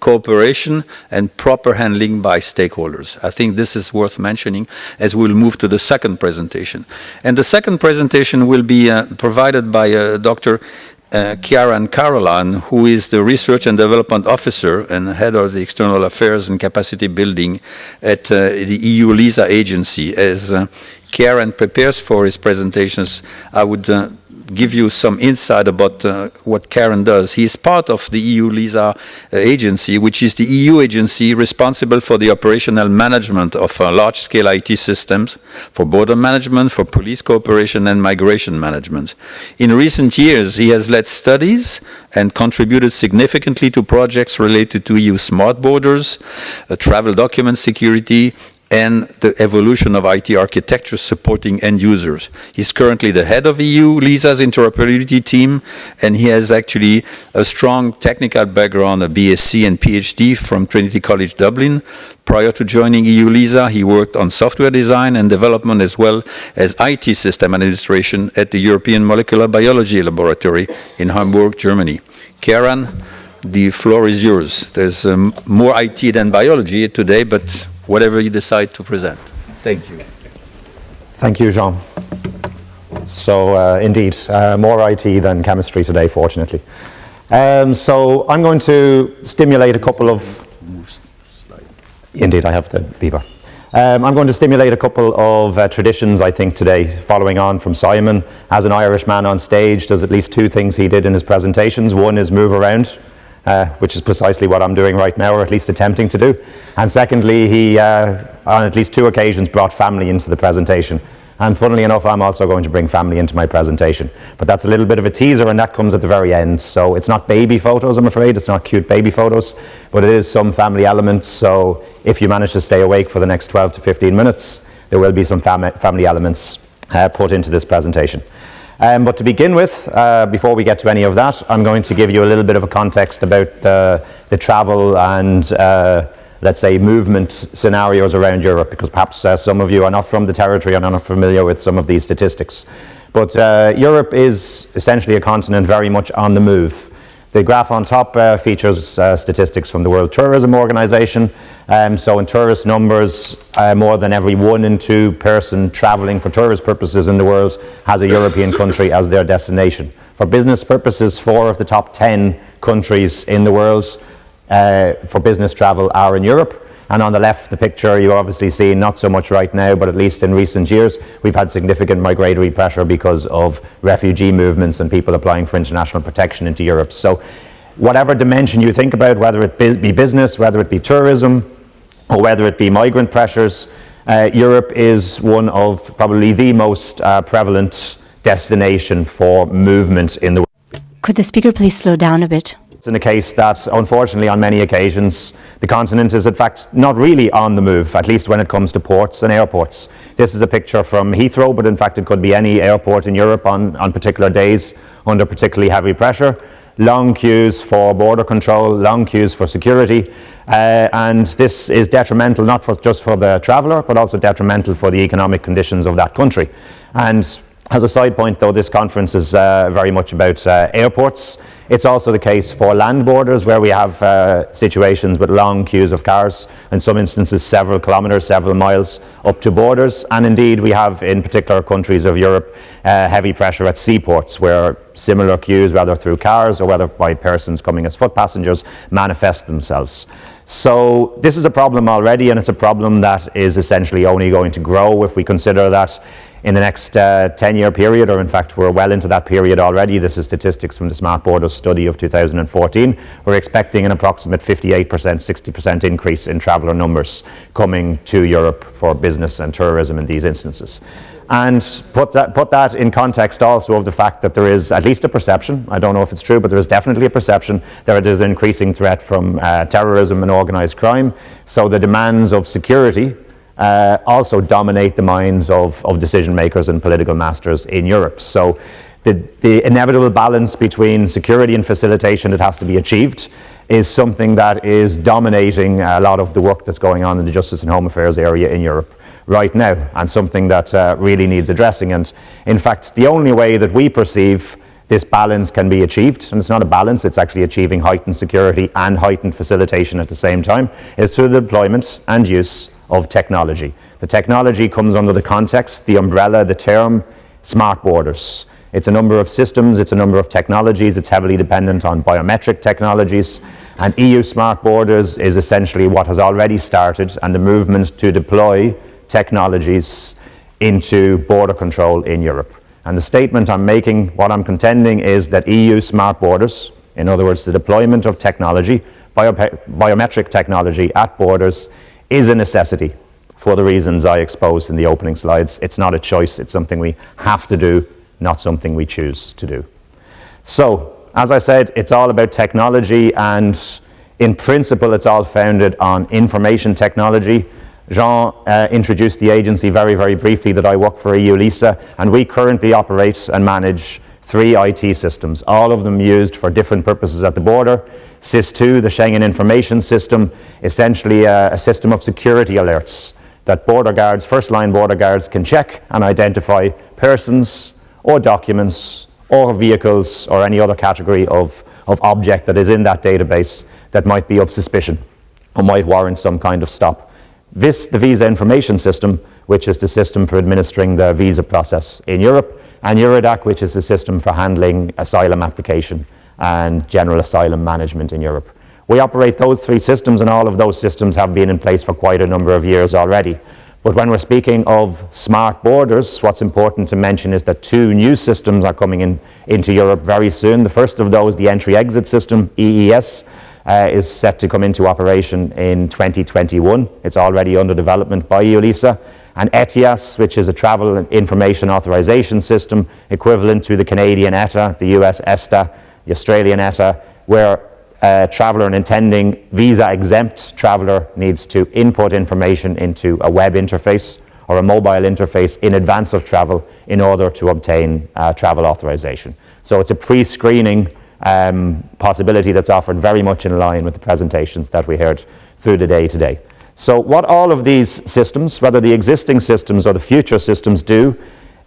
cooperation and proper handling by stakeholders. I think this is worth mentioning as we'll move to the second presentation. And the second presentation will be provided by Dr. Ciaran Carolan, who is the Research and Development Officer and Head of the External Affairs and Capacity Building at the EU LISA agency. As Ciaran prepares for his presentations, I would give you some insight about what Ciaran does. He is part of the EU LISA agency, which is the EU agency responsible for the operational management of large-scale IT systems, for border management, for police cooperation and migration management. In recent years, he has led studies and contributed significantly to projects related to EU smart borders, travel document security, and the evolution of IT architecture supporting end users. He's currently the head of EU LISA's interoperability team, and he has actually a strong technical background, a BSc and PhD from Trinity College Dublin. Prior to joining EU LISA, he worked on software design and development as well as IT system administration at the European Molecular Biology Laboratory in Hamburg, Germany. Ciaran, the floor is yours. There's more IT than biology today, but whatever you decide to present. Thank you. Thank you, Jean. So indeed, more IT than chemistry today, fortunately. So I'm going to stimulate a couple of... Indeed, I have the beeper. I'm going to stimulate a couple of traditions, I think, today, following on from Simon. As an Irish man on stage, there's at least two things he did in his presentations. One is move around, which is precisely what I'm doing right now, or at least attempting to do. And secondly, he, on at least two occasions, brought family into the presentation. And funnily enough, I'm also going to bring family into my presentation. But that's a little bit of a teaser, and that comes at the very end. So it's not baby photos, I'm afraid. It's not cute baby photos, but it is some family elements. So if you manage to stay awake for the next 12 to 15 minutes, there will be some family elements put into this presentation. But to begin with, before we get to any of that, I'm going to give you a little bit of a context about the travel and let's say movement scenarios around Europe, because perhaps some of you are not from the territory and are not familiar with some of these statistics. But Europe is essentially a continent very much on the move. The graph on top features statistics from the World Tourism Organization. So in tourist numbers, more than every 1 in 2 person traveling for tourist purposes in the world has a European country as their destination. For business purposes, 4 of the top 10 countries in the world for business travel are in Europe. And on the left, the picture you obviously see not so much right now, but at least in recent years, we've had significant migratory pressure because of refugee movements and people applying for international protection into Europe. So whatever dimension you think about, whether it be business, whether it be tourism, or whether it be migrant pressures, Europe is one of probably the most prevalent destination for movement in the world. Could the speaker please slow down a bit? It's in the case that, unfortunately, on many occasions, the continent is in fact not really on the move, at least when it comes to ports and airports. This is a picture from Heathrow, but in fact it could be any airport in Europe on particular days under particularly heavy pressure. Long queues for border control, long queues for security, and this is detrimental not just for the traveller, but also detrimental for the economic conditions of that country. And as a side point, though, this conference is very much about airports. It's also the case for land borders, where we have situations with long queues of cars, in some instances several kilometres, several miles up to borders. And indeed, we have in particular countries of Europe heavy pressure at seaports, where similar queues, whether through cars or whether by persons coming as foot passengers, manifest themselves. So this is a problem already, and it's a problem that is essentially only going to grow if we consider that in the next 10-year period, or in fact we're well into that period already. This is statistics from the Smart Borders study of 2014. We're expecting an approximate 58%, 60% increase in traveller numbers coming to Europe for business and tourism in these instances. And put that in context also of the fact that there is at least a perception, I don't know if it's true, but there is definitely a perception that there is an increasing threat from terrorism and organised crime. So the demands of security also dominate the minds of decision makers and political masters in Europe. So the inevitable balance between security and facilitation that has to be achieved is something that is dominating a lot of the work that's going on in the Justice and Home Affairs area in Europe right now, and something that really needs addressing. And in fact, the only way that we perceive this balance can be achieved, and it's not a balance, it's actually achieving heightened security and heightened facilitation at the same time, is through the deployment and use of technology. The technology comes under the context, the umbrella, the term, smart borders. It's a number of systems, it's a number of technologies, it's heavily dependent on biometric technologies, and EU smart borders is essentially what has already started, and the movement to deploy technologies into border control in Europe. And the statement I'm making, what I'm contending, is that EU smart borders, in other words, the deployment of technology, biometric technology at borders, is a necessity for the reasons I exposed in the opening slides. It's not a choice, it's something we have to do, not something we choose to do. So, as I said, it's all about technology, and in principle it's all founded on information technology. Jean introduced the agency very, very briefly that I work for EU-LISA, and we currently operate and manage 3 IT systems, all of them used for different purposes at the border. SIS2, the Schengen Information System, essentially a system of security alerts that border guards, first-line border guards, can check and identify persons or documents or vehicles or any other category of object that is in that database that might be of suspicion or might warrant some kind of stop. The Visa Information System, which is the system for administering the visa process in Europe, and Eurodac, which is the system for handling asylum application and general asylum management in Europe. We operate those 3 systems, and all of those systems have been in place for quite a number of years already. But when we're speaking of smart borders, what's important to mention is that 2 new systems are coming into Europe very soon. The first of those, the Entry-Exit System, EES, is set to come into operation in 2021. It's already under development by EU-LISA. And ETIAS, which is a Travel Information Authorization System, equivalent to the Canadian ETA, the US ESTA, the Australian ETA, where a traveller, an intending visa-exempt traveller, needs to input information into a web interface or a mobile interface in advance of travel in order to obtain travel authorization. So it's a pre-screening possibility that's offered very much in line with the presentations that we heard through the day today. So what all of these systems, whether the existing systems or the future systems, do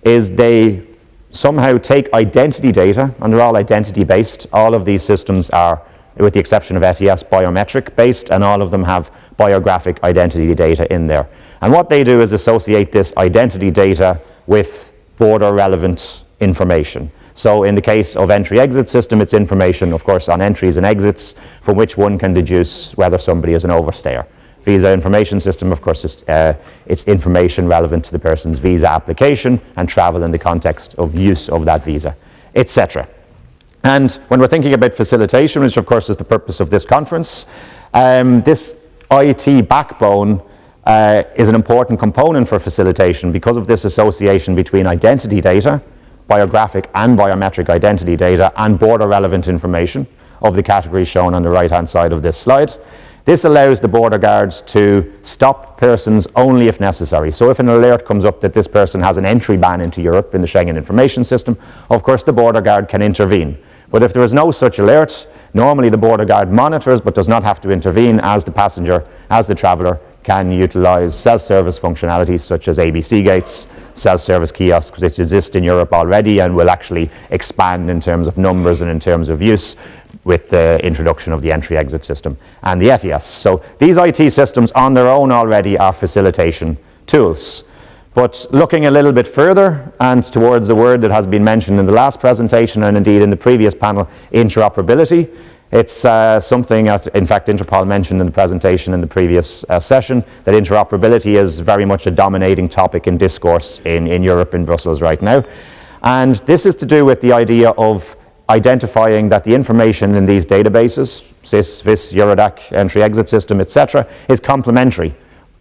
is they somehow take identity data, and they're all identity based. All of these systems are, with the exception of ETIAS, biometric based, and all of them have biographic identity data in there. And what they do is associate this identity data with border relevant information. So in the case of Entry-Exit System, it's information, of course, on entries and exits from which one can deduce whether somebody is an overstayer. Visa Information System, of course, it's information relevant to the person's visa application and travel in the context of use of that visa, etc. And when we're thinking about facilitation, which of course is the purpose of this conference, this IT backbone is an important component for facilitation because of this association between identity data, biographic and biometric identity data, and border relevant information of the categories shown on the right hand side of this slide. This allows the border guards to stop persons only if necessary. So if an alert comes up that this person has an entry ban into Europe in the Schengen Information System, of course the border guard can intervene. But if there is no such alert, normally the border guard monitors but does not have to intervene, as the passenger, as the traveller, can utilise self-service functionalities such as ABC gates, self-service kiosks, which exist in Europe already and will actually expand in terms of numbers and in terms of use with the introduction of the Entry-Exit System and the ETIAS. So these IT systems on their own already are facilitation tools. But looking a little bit further and towards the word that has been mentioned in the last presentation and indeed in the previous panel, interoperability, it's something that, in fact, Interpol mentioned in the presentation in the previous session, that interoperability is very much a dominating topic in discourse in Europe, in Brussels right now. And this is to do with the idea of identifying that the information in these databases, SIS, VIS, Eurodac, Entry-Exit System, etc., is complementary.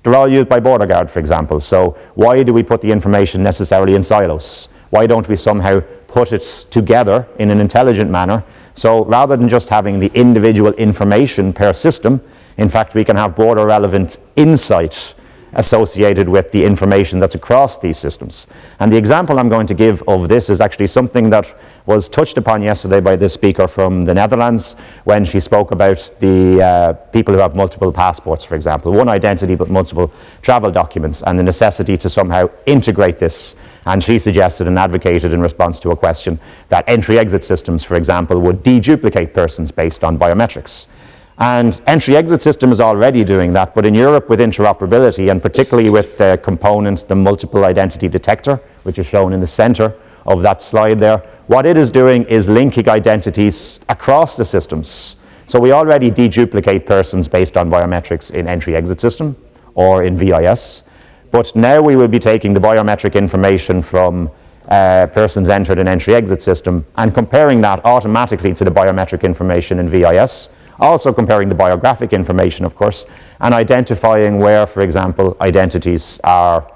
They're all used by border guard, for example. So why do we put the information necessarily in silos? Why don't we somehow put it together in an intelligent manner? So rather than just having the individual information per system, in fact, we can have border relevant insight associated with the information that's across these systems. And the example I'm going to give of this is actually something that was touched upon yesterday by the speaker from the Netherlands when she spoke about the people who have multiple passports, for example, one identity but multiple travel documents, and the necessity to somehow integrate this. And she suggested and advocated in response to a question that entry-exit systems, for example, would deduplicate persons based on biometrics. And entry-exit system is already doing that, but in Europe with interoperability, and particularly with the component, the multiple identity detector, which is shown in the center of that slide there, what it is doing is linking identities across the systems. So we already deduplicate persons based on biometrics in entry-exit system or in VIS, but now we will be taking the biometric information from persons entered in entry-exit system and comparing that automatically to the biometric information in VIS, also comparing the biographic information, of course, and identifying where, for example, identities are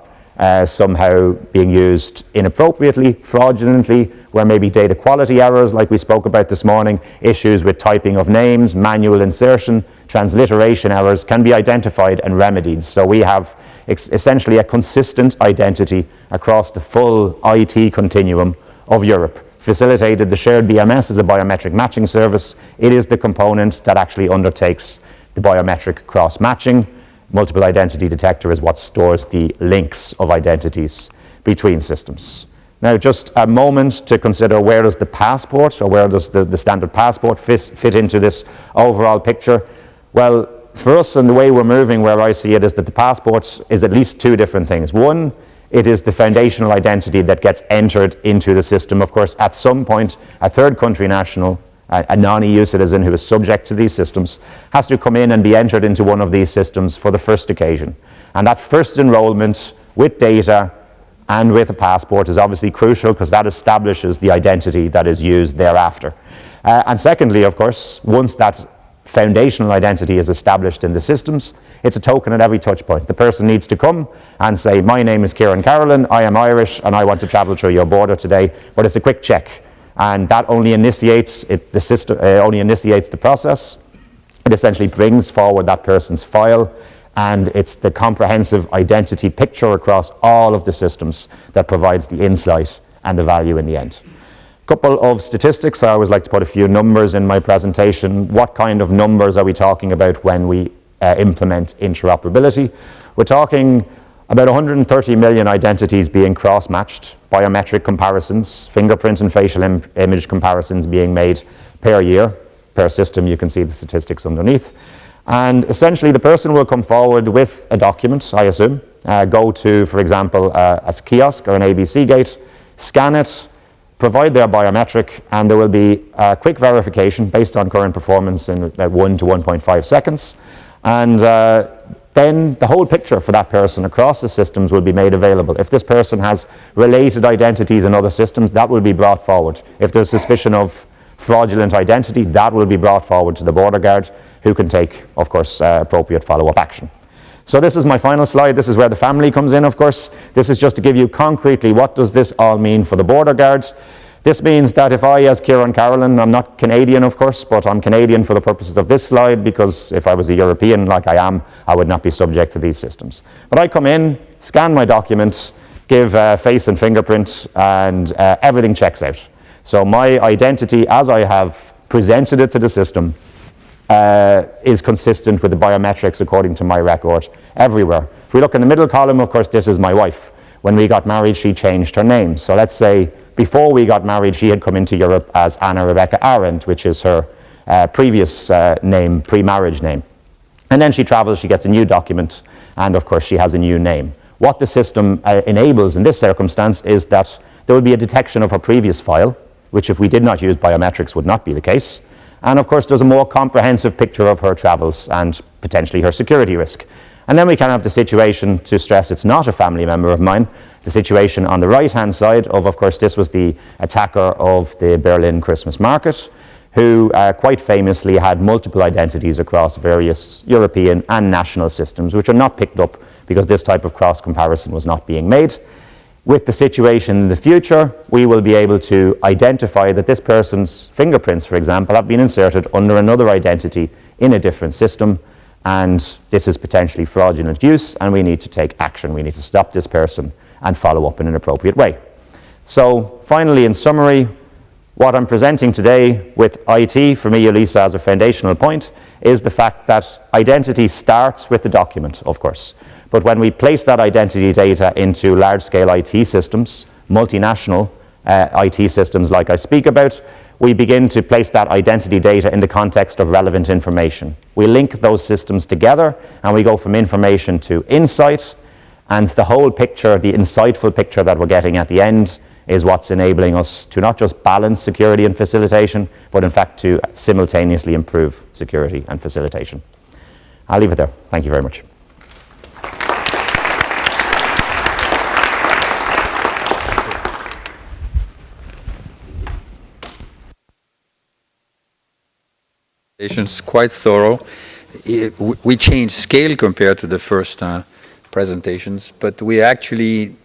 somehow being used inappropriately, fraudulently, where maybe data quality errors, like we spoke about this morning, issues with typing of names, manual insertion, transliteration errors can be identified and remedied. So we have essentially a consistent identity across the full IT continuum of Europe. Facilitated, the shared BMS is a biometric matching service. It is the component that actually undertakes the biometric cross-matching. Multiple identity detector is what stores the links of identities between systems. Now, just a moment to consider where does the passport, or where does the standard passport fit into this overall picture. Well, for us and the way we're moving, where I see it, is that the passport is at least two different things. One, it is the foundational identity that gets entered into the system. Of course, at some point, a third country national, a non-EU citizen who is subject to these systems, has to come in and be entered into one of these systems for the first occasion. And that first enrollment with data and with a passport is obviously crucial because that establishes the identity that is used thereafter. And secondly, of course, once that foundational identity is established in the systems, it's a token at every touch point. The person needs to come and say, my name is Ciaran Carolan, I am Irish, and I want to travel through your border today, but it's a quick check. And that only initiates the system, only initiates the process. It essentially brings forward that person's file, and it's the comprehensive identity picture across all of the systems that provides the insight and the value in the end. Couple of statistics. I always like to put a few numbers in my presentation. What kind of numbers are we talking about when we implement interoperability? We're talking about 130 million identities being cross-matched, biometric comparisons, fingerprint and facial image comparisons being made per year, per system. You can see the statistics underneath. And essentially the person will come forward with a document, I assume, go to, for example, a kiosk or an ABC gate, scan it, provide their biometric, and there will be a quick verification based on current performance in about 1 to 1.5 seconds. And then the whole picture for that person across the systems will be made available. If this person has related identities in other systems, that will be brought forward. If there's suspicion of fraudulent identity, that will be brought forward to the border guard, who can take, of course, appropriate follow-up action. So this is my final slide. This is where the family comes in, of course. This is just to give you concretely what does this all mean for the border guard. This means that if I, as Ciaran Carolan, I'm not Canadian, of course, but I'm Canadian for the purposes of this slide, because if I was a European like I am, I would not be subject to these systems. But I come in, scan my document, give face and fingerprint, and everything checks out. So my identity, as I have presented it to the system, is consistent with the biometrics according to my record everywhere. If we look in the middle column, of course, this is my wife. When we got married, she changed her name. So let's say before we got married, she had come into Europe as Anna Rebecca Arendt, which is her previous name, pre-marriage name. And then she travels, she gets a new document, and of course she has a new name. What the system enables in this circumstance is that there will be a detection of her previous file, which if we did not use biometrics would not be the case. And of course there's a more comprehensive picture of her travels and potentially her security risk. And then we can have the situation, to stress it's not a family member of mine, the situation on the right-hand side of course, this was the attacker of the Berlin Christmas market, who quite famously had multiple identities across various European and national systems, which are not picked up because this type of cross-comparison was not being made. With the situation in the future, we will be able to identify that this person's fingerprints, for example, have been inserted under another identity in a different system, and this is potentially fraudulent use, and we need to take action. We need to stop this person and follow up in an appropriate way. So finally, in summary, what I'm presenting today with IT, for me, Elisa, as a foundational point, is the fact that identity starts with the document, of course. But when we place that identity data into large-scale IT systems, multinational IT systems like I speak about, we begin to place that identity data in the context of relevant information. We link those systems together, and we go from information to insight, and the whole picture, the insightful picture that we're getting at the end, is what's enabling us to not just balance security and facilitation, but in fact to simultaneously improve security and facilitation. I'll leave it there. Thank you very much. It's quite thorough. We changed scale compared to the first presentations, but we actually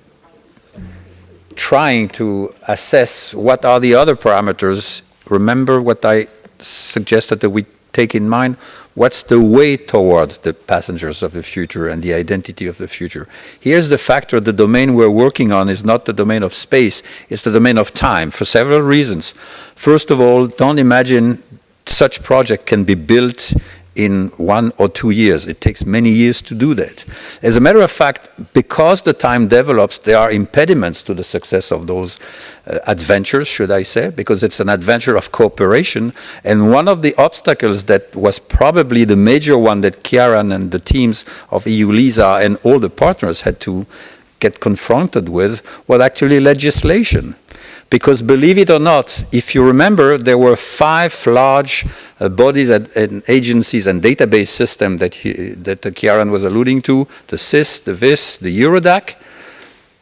trying to assess what are the other parameters. Remember what I suggested that we take in mind? What's the way towards the passengers of the future and the identity of the future? Here's the factor: the domain we're working on is not the domain of space, it's the domain of time, for several reasons. First of all, don't imagine such project can be built in 1 or 2 years. It takes many years to do that. As a matter of fact, because the time develops, there are impediments to the success of those adventures, should I say, because it's an adventure of cooperation. And one of the obstacles that was probably the major one that Ciaran and the teams of EU LISA and all the partners had to get confronted with was actually legislation. Because believe it or not, if you remember, there were 5 large bodies and agencies and database systems that Ciaran was alluding to: the SIS, the VIS, the Eurodac.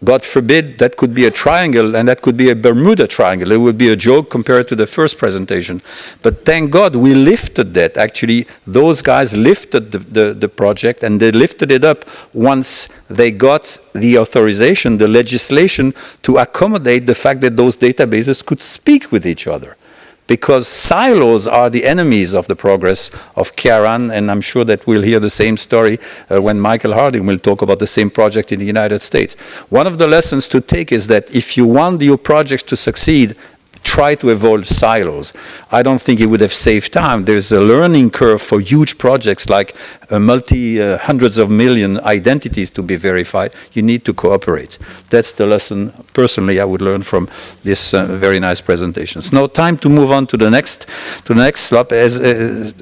God forbid, that could be a triangle, and that could be a Bermuda Triangle. It would be a joke compared to the first presentation. But thank God we lifted that. Actually, those guys lifted the project, and they lifted it up once they got the authorization, the legislation, to accommodate the fact that those databases could speak with each other. Because silos are the enemies of the progress of Ciaran, and I'm sure that we'll hear the same story when Michael Hardin will talk about the same project in the United States. One of the lessons to take is that if you want your projects to succeed, try to avoid silos. I don't think it would have saved time. There's a learning curve for huge projects like hundreds of million identities to be verified. You need to cooperate. That's the lesson, personally, I would learn from this very nice presentations. Now, time to move on to the next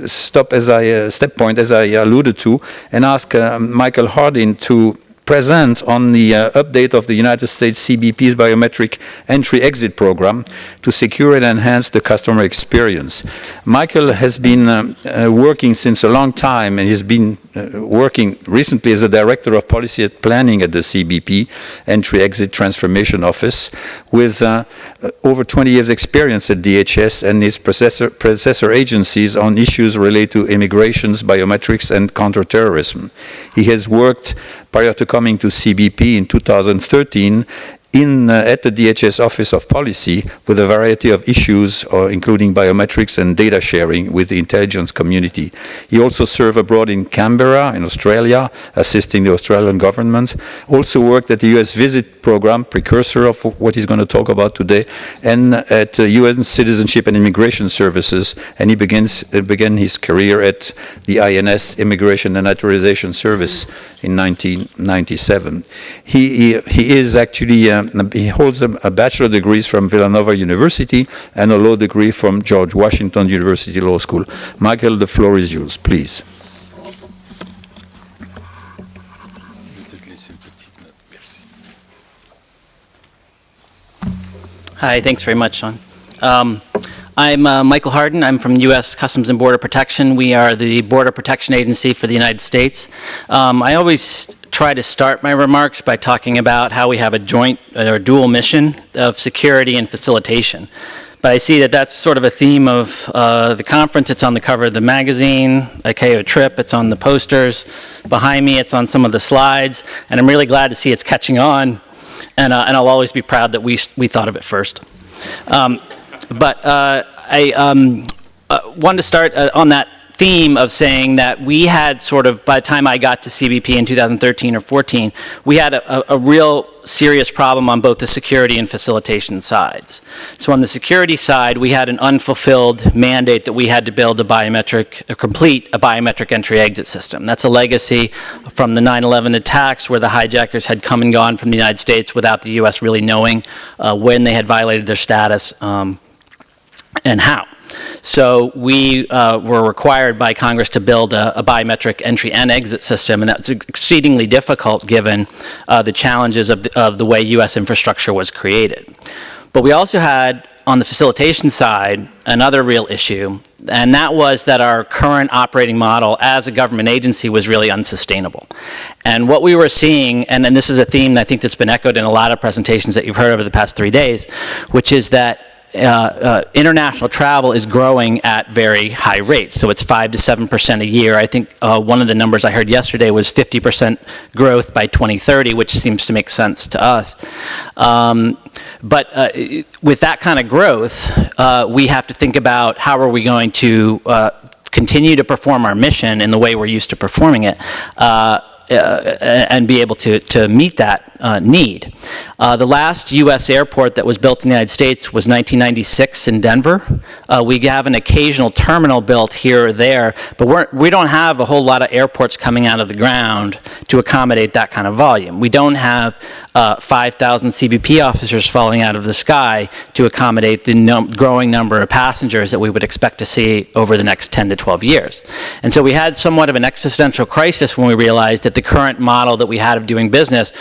step point, as I alluded to, and ask Michael Hardin to present on the update of the United States CBP's biometric entry-exit program to secure and enhance the customer experience. Michael has been working since a long time, and he's been working recently as a director of policy and planning at the CBP Entry-Exit Transformation Office with over 20 years experience at DHS and his predecessor agencies on issues related to immigrations, biometrics, and counterterrorism. He has worked prior to coming to CBP in 2013 at the DHS Office of Policy with a variety of issues, including biometrics and data sharing with the intelligence community. He also served abroad in Canberra, in Australia, assisting the Australian government. Also worked at the US Visit Program, precursor of what he's going to talk about today, and at UN Citizenship and Immigration Services, and he began his career at the INS, Immigration and Naturalization Service, in 1997. He is actually he holds a bachelor degrees from Villanova University and a law degree from George Washington University Law School. Michael, the floor is yours, please. Hi, thanks very much, Sean. I'm Michael Hardin. I'm from U.S. Customs and Border Protection. We are the Border Protection Agency for the United States. I always try to start my remarks by talking about how we have a joint or dual mission of security and facilitation. But I see that that's sort of a theme of the conference. It's on the cover of the magazine, ICAO TRIP. It's on the posters. Behind me, it's on some of the slides. And I'm really glad to see it's catching on. And I'll always be proud that we thought of it first. But I wanted to start on that theme of saying that we had sort of, by the time I got to CBP in 2013 or 14, we had a real serious problem on both the security and facilitation sides. So on the security side, we had an unfulfilled mandate that we had to build complete a biometric entry-exit system. That's a legacy from the 9/11 attacks where the hijackers had come and gone from the United States without the U.S. really knowing when they had violated their status and how. So we were required by Congress to build a biometric entry and exit system, and that's exceedingly difficult given the challenges of the way U.S. infrastructure was created. But we also had, on the facilitation side, another real issue, and that was that our current operating model as a government agency was really unsustainable. And what we were seeing, and this is a theme I think that's been echoed in a lot of presentations that you've heard over the past 3 days, which is that international travel is growing at very high rates. So it's 5 to 7% a year. I think one of the numbers I heard yesterday was 50% growth by 2030, which seems to make sense to us. But with that kind of growth, we have to think about how are we going to continue to perform our mission in the way we're used to performing it, and be able to meet that need. The last U.S. airport that was built in the United States was 1996 in Denver. We have an occasional terminal built here or there, but we don't have a whole lot of airports coming out of the ground to accommodate that kind of volume. We don't have 5,000 CBP officers falling out of the sky to accommodate the growing number of passengers that we would expect to see over the next 10 to 12 years. And so we had somewhat of an existential crisis when we realized that the current model that we had of doing business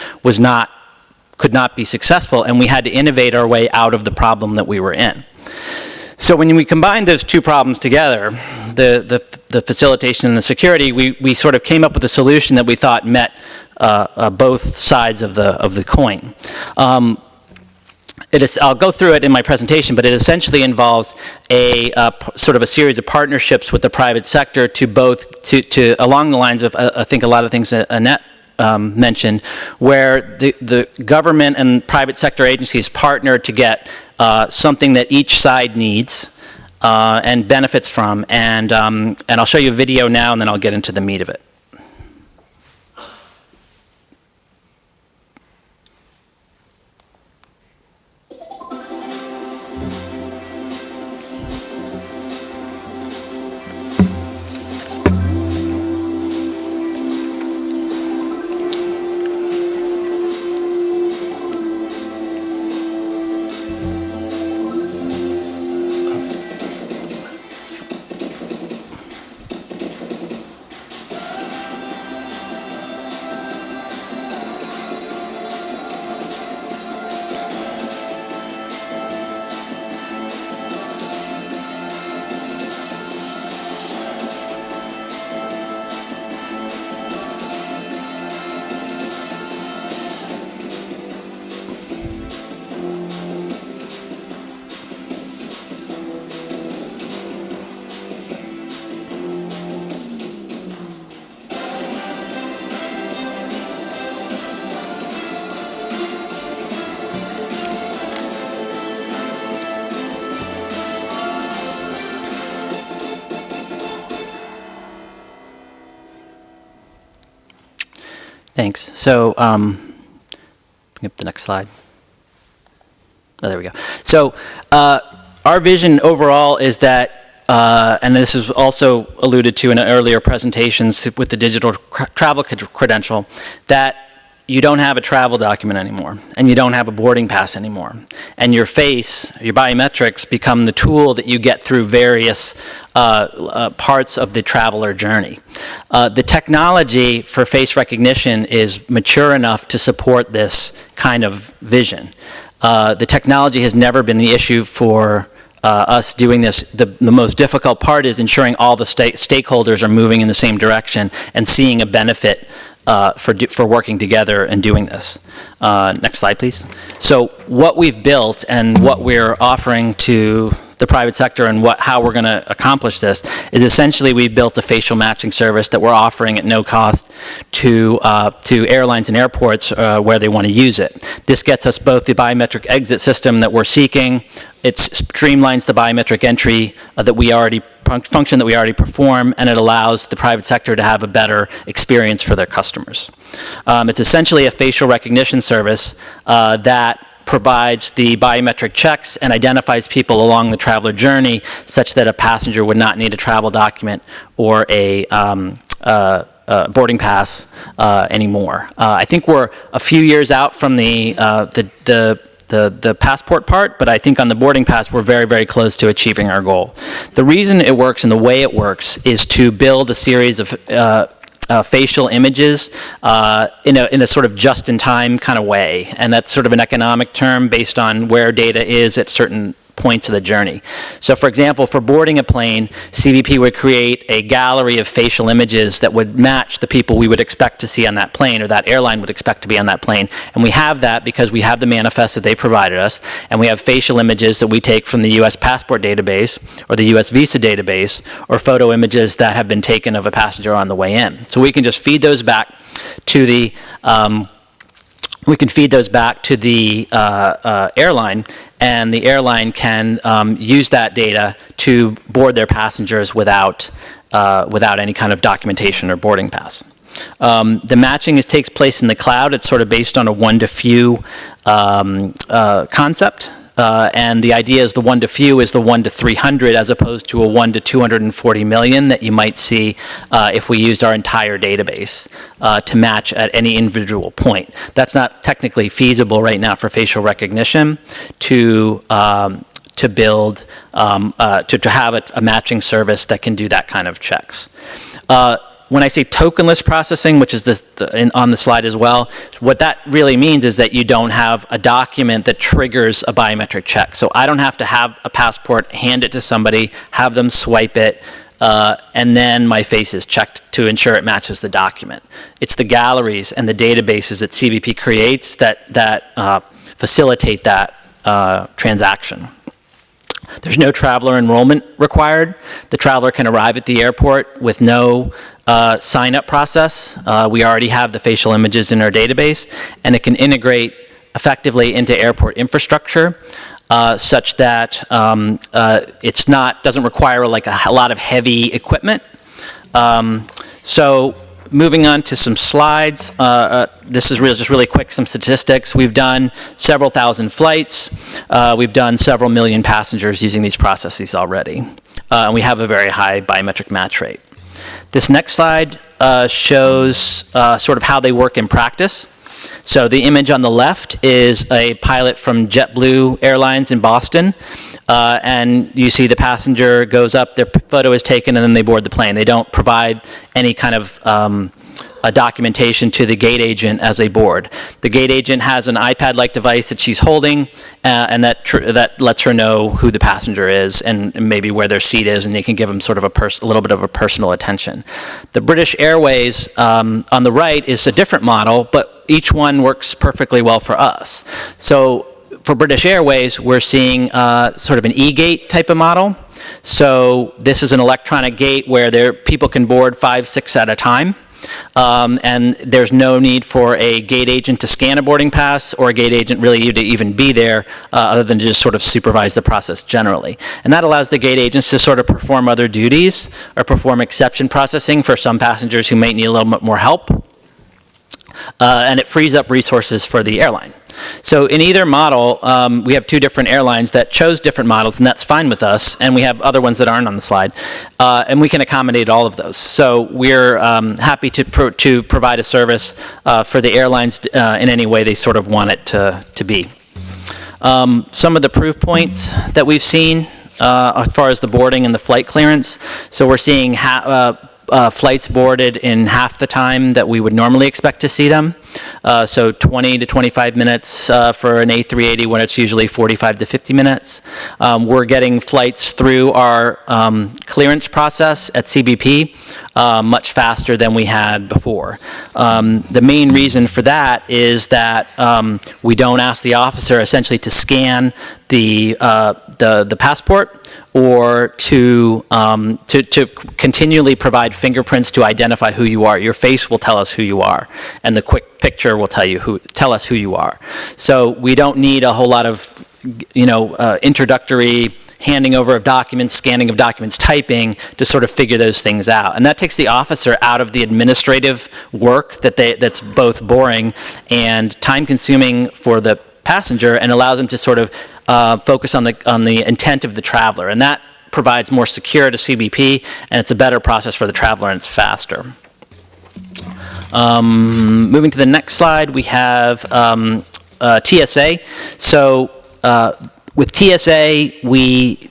could not be successful, and we had to innovate our way out of the problem that we were in. So when we combined those two problems together, the facilitation and the security, we sort of came up with a solution that we thought met both sides of the coin. I'll go through it in my presentation, but it essentially involves sort of a series of partnerships with the private sector to along the lines of I think a lot of things that Annette mentioned, where the government and private sector agencies partner to get something that each side needs and benefits from. And I'll show you a video now, and then I'll get into the meat of it. Thanks. So, bring up the next slide. Oh, there we go. So, our vision overall is that, and this is also alluded to in earlier presentations with the digital travel credential, that you don't have a travel document anymore, and you don't have a boarding pass anymore. And your face, your biometrics, become the tool that you get through various parts of the traveler journey. The technology for face recognition is mature enough to support this kind of vision. The technology has never been the issue for us doing this. The most difficult part is ensuring all the stakeholders are moving in the same direction and seeing a benefit for working together and doing this. Next slide, please. So what we've built and what we're offering to the private sector and how we're going to accomplish this is essentially we built a facial matching service that we're offering at no cost to airlines and airports where they want to use it. This gets us both the biometric exit system that we're seeking. It streamlines the biometric entry function that we already perform, and it allows the private sector to have a better experience for their customers. It's essentially a facial recognition service that provides the biometric checks and identifies people along the traveler journey such that a passenger would not need a travel document or a boarding pass anymore. I think we're a few years out from the passport part, but I think on the boarding pass, we're very, very close to achieving our goal. The reason it works and the way it works is to build a series of facial images in a sort of just-in-time kind of way, and that's sort of an economic term based on where data is at certain points of the journey. So for example, for boarding a plane, CBP would create a gallery of facial images that would match the people we would expect to see on that plane or that airline would expect to be on that plane. And we have that because we have the manifest that they provided us, and we have facial images that we take from the US passport database or the US visa database or photo images that have been taken of a passenger on the way in. So we can just feed those back to the airline, and the airline can use that data to board their passengers without any kind of documentation or boarding pass. The matching takes place in the cloud. It's sort of based on a one-to-few concept. And the idea is the one-to-few is the 1 to 300 as opposed to a 1 to 240 million that you might see if we used our entire database to match at any individual point. That's not technically feasible right now for facial recognition to build, to have a matching service that can do that kind of checks. When I say tokenless processing, which is on the slide as well, what that really means is that you don't have a document that triggers a biometric check. So I don't have to have a passport, hand it to somebody, have them swipe it, and then my face is checked to ensure it matches the document. It's the galleries and the databases that CBP creates that facilitate that transaction. There's no traveler enrollment required. The traveler can arrive at the airport with no sign-up process. We already have the facial images in our database, and it can integrate effectively into airport infrastructure such that it's doesn't require like a lot of heavy equipment. So moving on to some slides, this is just really quick, some statistics. We've done several thousand flights. We've done several million passengers using these processes already. And we have a very high biometric match rate. This next slide shows sort of how they work in practice. So the image on the left is a pilot from JetBlue Airlines in Boston. And you see the passenger goes up, their photo is taken, and then they board the plane. They don't provide any kind of a documentation to the gate agent as they board. The gate agent has an iPad-like device that she's holding, and that lets her know who the passenger is and maybe where their seat is, and they can give them sort of a little bit of a personal attention. The British Airways on the right is a different model, but each one works perfectly well for us. So for British Airways, we're seeing sort of an e-gate type of model. So this is an electronic gate where people can board 5, 6 at a time. And there's no need for a gate agent to scan a boarding pass or a gate agent really to even be there other than to just sort of supervise the process generally. And that allows the gate agents to sort of perform other duties or perform exception processing for some passengers who might need a little bit more help. And it frees up resources for the airline. So in either model, we have 2 different airlines that chose different models, and that's fine with us, and we have other ones that aren't on the slide, and we can accommodate all of those. So we're happy to provide a service for the airlines in any way they sort of want it to be. Some of the proof points that we've seen as far as the boarding and the flight clearance, so we're seeing flights boarded in half the time that we would normally expect to see them. So 20 to 25 minutes for an A380 when it's usually 45 to 50 minutes. We're getting flights through our clearance process at CBP much faster than we had before. The main reason for that is that we don't ask the officer essentially to scan the the passport, or to continually provide fingerprints to identify who you are. Your face will tell us who you are, and the quick picture will tell us who you are. So we don't need a whole lot of introductory handing over of documents, scanning of documents, typing to sort of figure those things out. And that takes the officer out of the administrative work that's both boring and time-consuming for the passenger, and allows them to sort of focus on the intent of the traveler. And that provides more security to CBP, and it's a better process for the traveler, and it's faster. Moving to the next slide, we have TSA. So with TSA, we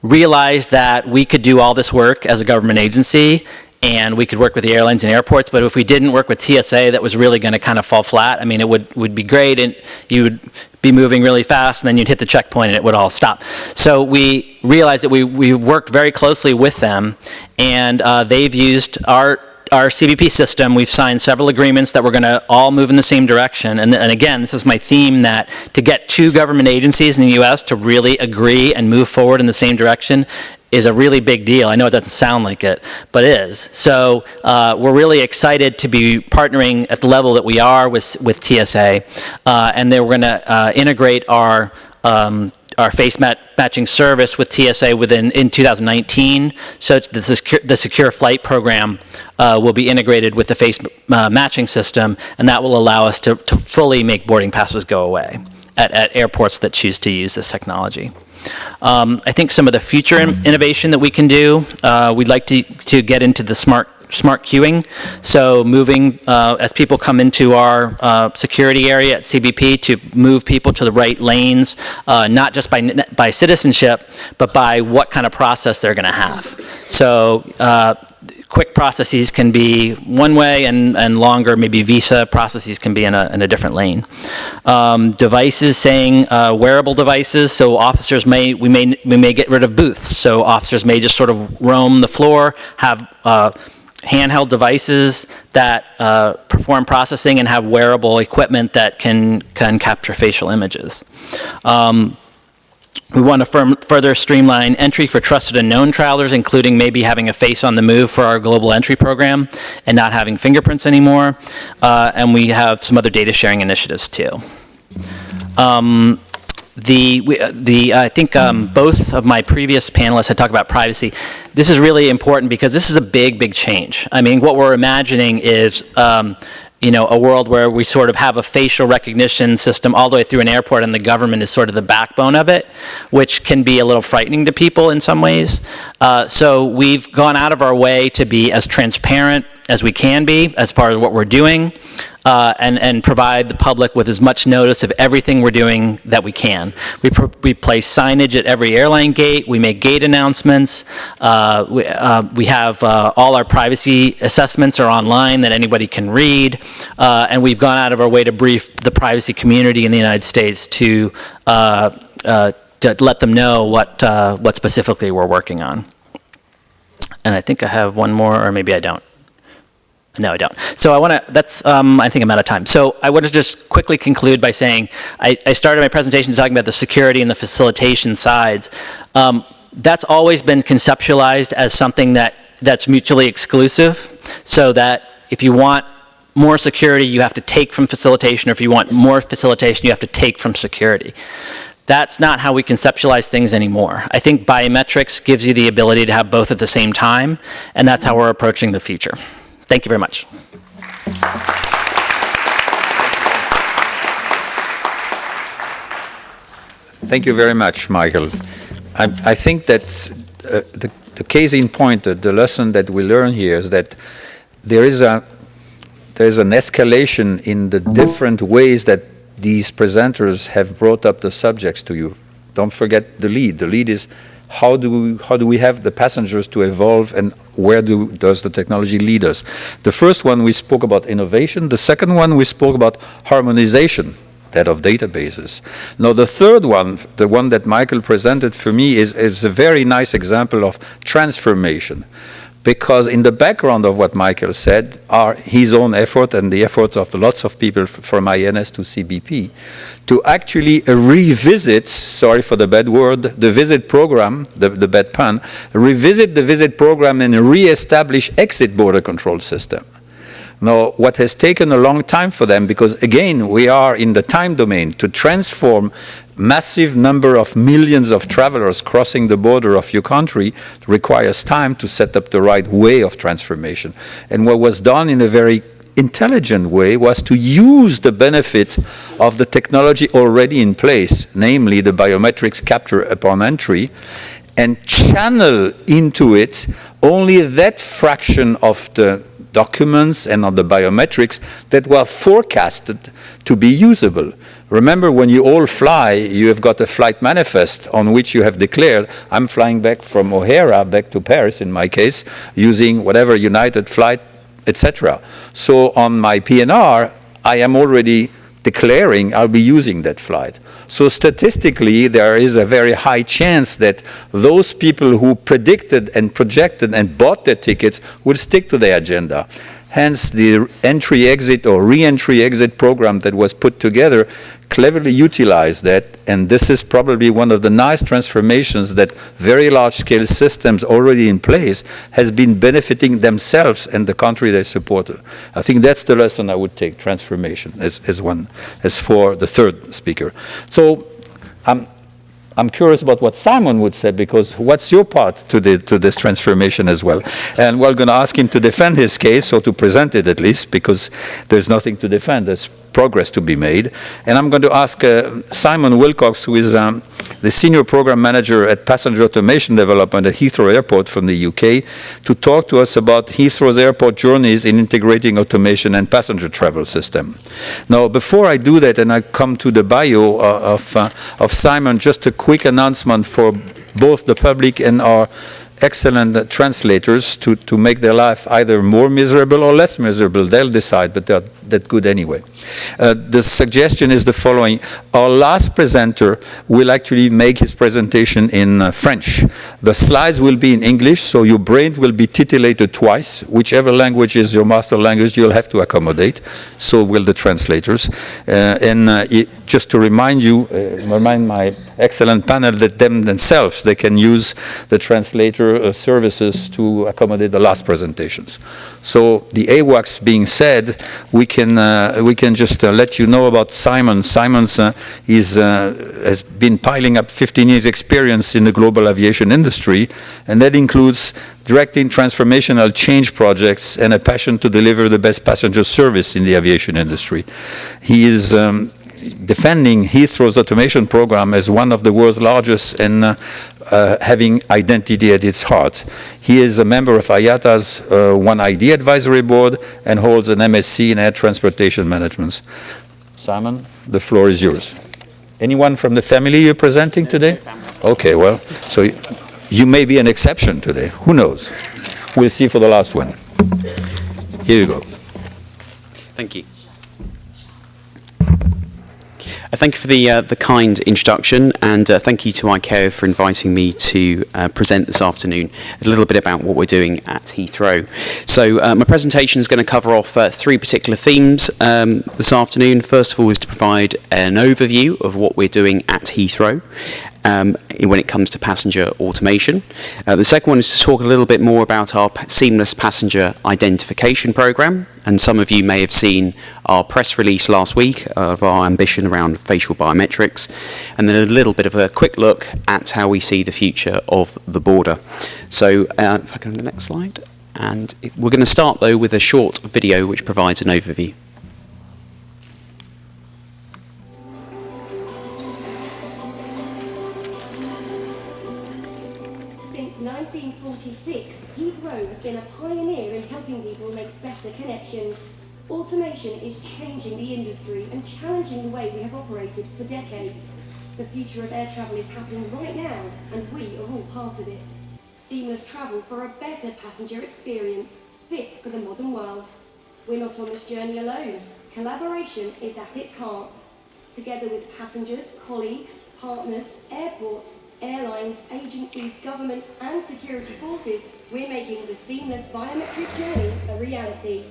realized that we could do all this work as a government agency, and we could work with the airlines and airports, but if we didn't work with TSA, that was really going to kind of fall flat. I mean, it would be great, and you would be moving really fast, and then you'd hit the checkpoint, and it would all stop. So we realized that we worked very closely with them, and they've used our CBP system. We've signed several agreements that we're going to all move in the same direction. And again, this is my theme, that to get two government agencies in the U.S. to really agree and move forward in the same direction is a really big deal. I know it doesn't sound like it, but it is. So we're really excited to be partnering at the level that we are with TSA, and then we're going to integrate our face matching service with TSA in 2019. So the secure flight program will be integrated with the face matching system, and that will allow us to fully make boarding passes go away at airports that choose to use this technology. I think some of the future innovation that we can do, we'd like to get into the smart queuing. So moving, as people come into our security area at CBP, to move people to the right lanes, not just by citizenship, but by what kind of process they're going to have. So quick processes can be one way, and longer, maybe visa processes, can be in a different lane. Devices, saying wearable devices. So officers we may get rid of booths. So officers may just sort of roam the floor, have handheld devices that perform processing, and have wearable equipment that can capture facial images. We want to further streamline entry for trusted and known travelers, including maybe having a face on the move for our global entry program and not having fingerprints anymore. And we have some other data sharing initiatives too. I think both of my previous panelists had talked about privacy. This is really important because this is a big change. I mean, what we're imagining is a world where we sort of have a facial recognition system all the way through an airport, and the government is sort of the backbone of it, which can be a little frightening to people in some ways. So we've gone out of our way to be as transparent as we can be as far as what we're doing, and provide the public with as much notice of everything we're doing that we can. We place signage at every airline gate. We make gate announcements. We have all our privacy assessments are online that anybody can read, and we've gone out of our way to brief the privacy community in the United States to let them know what specifically we're working on. And I think I have one more, or maybe I don't. No, I don't. So I think I'm out of time. So I want to just quickly conclude by saying, I started my presentation talking about the security and the facilitation sides. That's always been conceptualized as something that's mutually exclusive, so that if you want more security, you have to take from facilitation, or if you want more facilitation, you have to take from security. That's not how we conceptualize things anymore. I think biometrics gives you the ability to have both at the same time, and that's how we're approaching the future. Thank you very much. Thank you very much, Michael. I think that the case in point, the lesson that we learn here is that there is an escalation in the different ways that these presenters have brought up the subjects to you. Don't forget the lead. The lead is how do we have the passengers to evolve, and where does the technology lead us? The first one, we spoke about innovation. The second one, we spoke about harmonization, that of databases. Now the third one, the one that Michael presented for me, is a very nice example of transformation. because in the background of what Michael said are his own effort and the efforts of lots of people from INS to CBP to actually revisit, sorry for the bad word, the visit program, the bad pun, revisit the visit program and re-establish exit border control system. Now, what has taken a long time for them, because again, we are in the time domain to transform massive number of millions of travelers crossing the border of your country requires time to set up the right way of transformation. And what was done in a very intelligent way was to use the benefit of the technology already in place, namely the biometrics capture upon entry, and channel into it only that fraction of the documents and on the biometrics that were forecasted to be usable. Remember, when you all fly, you have got a flight manifest on which you have declared, I'm flying back from O'Hara back to Paris, in my case, using whatever United flight, etc. So on my PNR, I am already declaring I'll be using that flight. So statistically, there is a very high chance that those people who predicted and projected and bought their tickets will stick to their agenda. Hence, the entry-exit or re-entry-exit program that was put together cleverly utilized that, and this is probably one of the nice transformations that very large-scale systems already in place has been benefiting themselves and the country they supported. I think that's the lesson I would take, transformation, as for the third speaker. So I'm curious about what Simon would say, because what's your part to this transformation as well? And we're going to ask him to defend his case, or to present it at least, because there's nothing to defend. There's progress to be made. And I'm going to ask Simon Wilcox, who is the Senior Program Manager at Passenger Automation Development at Heathrow Airport from the UK, to talk to us about Heathrow's airport journeys in integrating automation and passenger travel system. Now, before I do that, and I come to the bio of Simon, just a quick announcement for both the public and our excellent translators to make their life either more miserable or less miserable. They'll decide, but they're that good anyway. The suggestion is the following. Our last presenter will actually make his presentation in French. The slides will be in English, so your brain will be titillated twice. Whichever language is your master language, you'll have to accommodate. So will the translators. Just to remind you, remind my excellent panel that themselves, they can use the translator services to accommodate the last presentations. So the AWACS being said, we can just let you know about Simon. Simon has been piling up 15 years experience in the global aviation industry, and that includes directing transformational change projects and a passion to deliver the best passenger service in the aviation industry. He is defending Heathrow's automation program as one of the world's largest and having identity at its heart. He is a member of IATA's One ID Advisory Board and holds an MSc in Air Transportation Management. Simon, the floor is yours. Anyone from the family you're presenting today? Okay, well, so you may be an exception today. Who knows? We'll see for the last one. Here you go. Thank you. Thank you for the kind introduction, and thank you to ICAO for inviting me to present this afternoon a little bit about what we're doing at Heathrow. So my presentation is going to cover off three particular themes this afternoon. First of all is to provide an overview of what we're doing at Heathrow when it comes to passenger automation. The second one is to talk a little bit more about our seamless passenger identification program, and some of you may have seen our press release last week of our ambition around facial biometrics, and then a little bit of a quick look at how we see the future of the border. So if I go to the next slide, and we're going to start though with a short video which provides an overview. Since 1946, Heathrow has been a pioneer in helping people make better connections. Automation is changing the industry and challenging the way we have operated for decades. The future of air travel is happening right now, and we are all part of it. Seamless travel for a better passenger experience, fit for the modern world. We're not on this journey alone. Collaboration is at its heart. Together with passengers, colleagues, partners, airports, airlines, agencies, governments and security forces, we're making the seamless biometric journey a reality.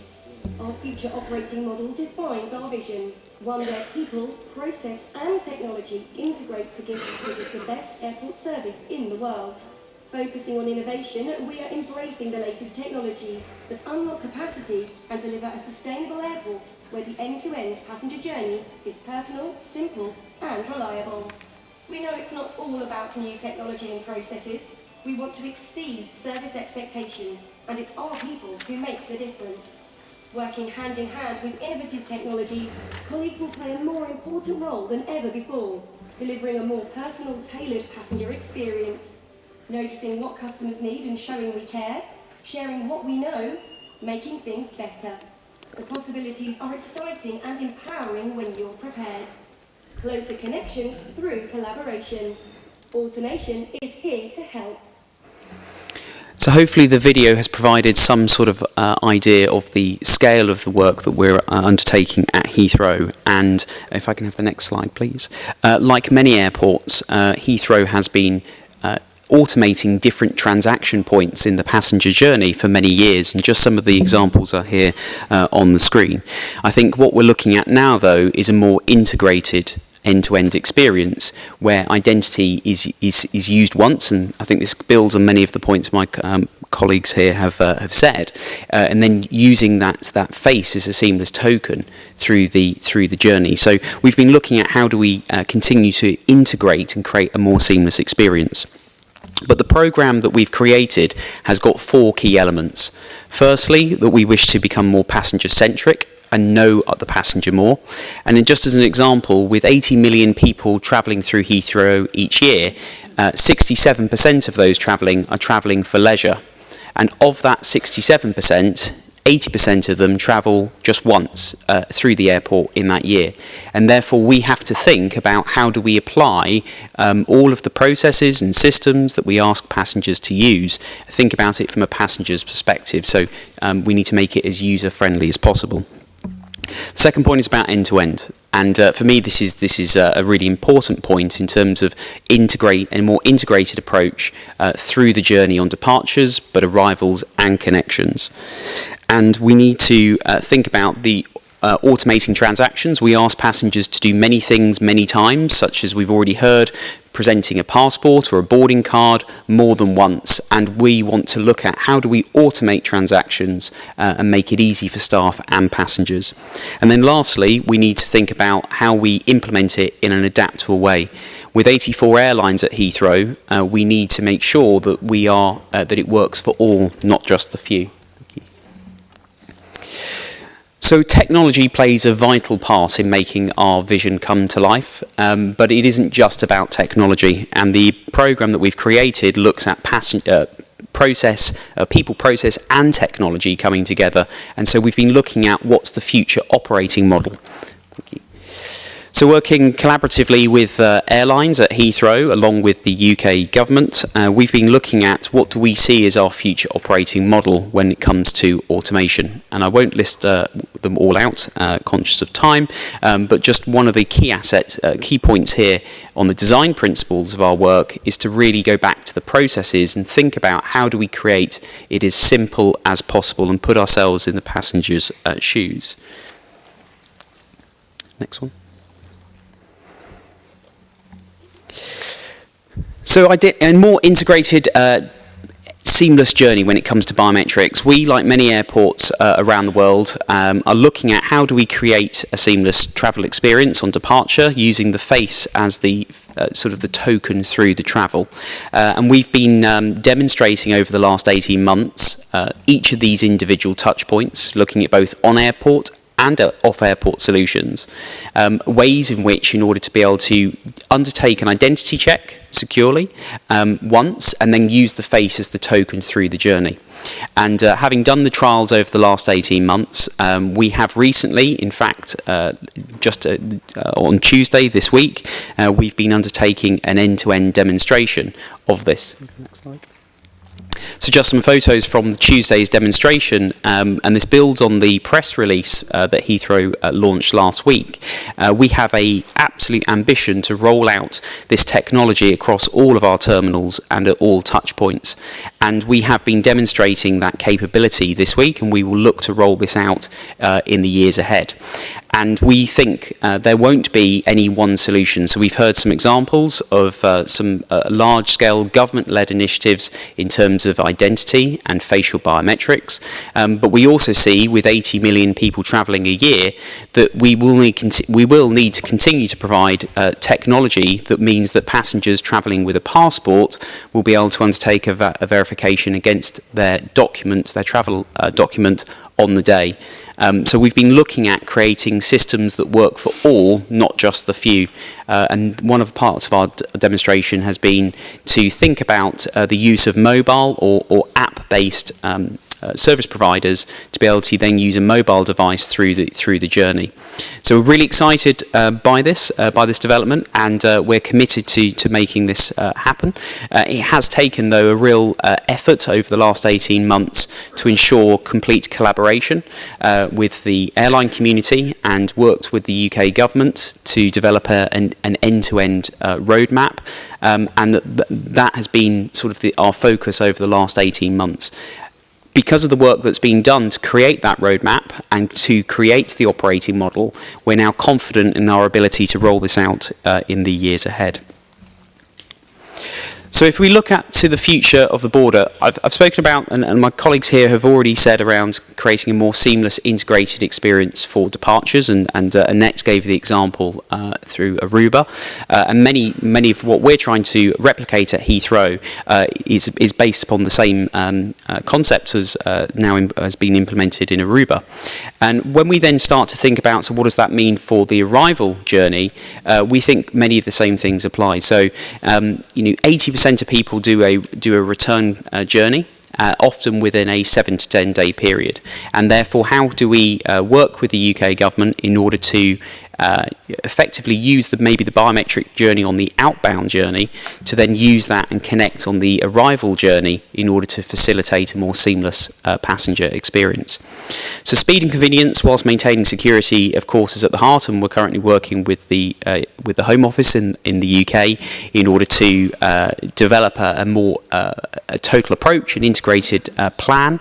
Our future operating model defines our vision, one where people, process and technology integrate to give passengers the best airport service in the world. Focusing on innovation, we are embracing the latest technologies that unlock capacity and deliver a sustainable airport where the end-to-end passenger journey is personal, simple and reliable. We know it's not all about new technology and processes. We want to exceed service expectations, and it's our people who make the difference. Working hand in hand with innovative technologies, colleagues will play a more important role than ever before, delivering a more personal, tailored passenger experience. Noticing what customers need and showing we care, sharing what we know, making things better. The possibilities are exciting and empowering when you're prepared. Closer connections through collaboration. Automation is here to help. So hopefully the video has provided some sort of idea of the scale of the work that we're undertaking at Heathrow. And if I can have the next slide, please. Like many airports, Heathrow has been automating different transaction points in the passenger journey for many years, and just some of the examples are here on the screen. I think what we're looking at now, though, is a more integrated end-to-end experience where identity is used once, and I think this builds on many of the points my colleagues here have said, and then using that face as a seamless token through the journey. So we've been looking at how do we continue to integrate and create a more seamless experience. But the programme that we've created has got 4 key elements. Firstly, that we wish to become more passenger-centric and know the passenger more. And then just as an example, with 80 million people travelling through Heathrow each year, 67% of those travelling are travelling for leisure. And of that 67%, 80% of them travel just once through the airport in that year. And therefore we have to think about how do we apply all of the processes and systems that we ask passengers to use, think about it from a passenger's perspective. So we need to make it as user-friendly as possible. The second point is about end-to-end, and for me this is a really important point in terms of a more integrated approach through the journey on departures, but arrivals and connections. And we need to think about the automating transactions. We ask passengers to do many things many times, such as we've already heard, presenting a passport or a boarding card more than once, and we want to look at how do we automate transactions and make it easy for staff and passengers. And then lastly, we need to think about how we implement it in an adaptable way. With 84 airlines at Heathrow, we need to make sure that that it works for all, not just the few. So technology plays a vital part in making our vision come to life, but it isn't just about technology. And the programme that we've created looks at people, process and technology coming together. And so we've been looking at what's the future operating model. Thank you. So working collaboratively with airlines at Heathrow, along with the UK government, we've been looking at what do we see as our future operating model when it comes to automation. And I won't list them all out, conscious of time, but just one of the key points here on the design principles of our work is to really go back to the processes and think about how do we create it as simple as possible and put ourselves in the passenger's shoes. Next one. So I did a more integrated, seamless journey when it comes to biometrics. We, like many airports around the world, are looking at how do we create a seamless travel experience on departure using the face as the sort of the token through the travel. And we've been demonstrating over the last 18 months each of these individual touch points, looking at both on-airport and off-airport solutions, ways in which, in order to be able to undertake an identity check securely once, and then use the face as the token through the journey. And having done the trials over the last 18 months, we have recently, in fact, just on Tuesday this week, we've been undertaking an end-to-end demonstration of this. Next slide. So just some photos from Tuesday's demonstration, and this builds on the press release that Heathrow launched last week. We have an absolute ambition to roll out this technology across all of our terminals and at all touch points. And we have been demonstrating that capability this week, and we will look to roll this out in the years ahead. And we think there won't be any one solution. So we've heard some examples of some large-scale government-led initiatives in terms of identity and facial biometrics. But we also see, with 80 million people travelling a year, that we will need to continue to provide technology that means that passengers travelling with a passport will be able to undertake a verification against their document, their travel document, on the day. So we've been looking at creating systems that work for all, not just the few. And one of the parts of our demonstration has been to think about the use of mobile or app-based service providers to be able to then use a mobile device through the journey. So we're really excited by this development, and we're committed to making this happen. It has taken, though, a real effort over the last 18 months to ensure complete collaboration with the airline community, and worked with the UK government to develop an end-to-end roadmap, and that has been sort of our focus over the last 18 months. Because of the work that's been done to create that roadmap and to create the operating model, we're now confident in our ability to roll this out in the years ahead. So if we look to the future of the border, I've spoken about, and my colleagues here have already said, around creating a more seamless, integrated experience for departures, and Annette gave the example through Aruba, and many of what we're trying to replicate at Heathrow is based upon the same concept as now has been implemented in Aruba. And when we then start to think about, so what does that mean for the arrival journey, we think many of the same things apply. So 80% of people do a return journey, often within a 7 to 10 day period. And therefore, how do we work with the UK government in order to effectively use maybe the biometric journey on the outbound journey to then use that and connect on the arrival journey in order to facilitate a more seamless passenger experience. So speed and convenience, whilst maintaining security, of course, is at the heart, and we're currently working with the Home Office in the UK in order to develop a more total approach, an integrated plan.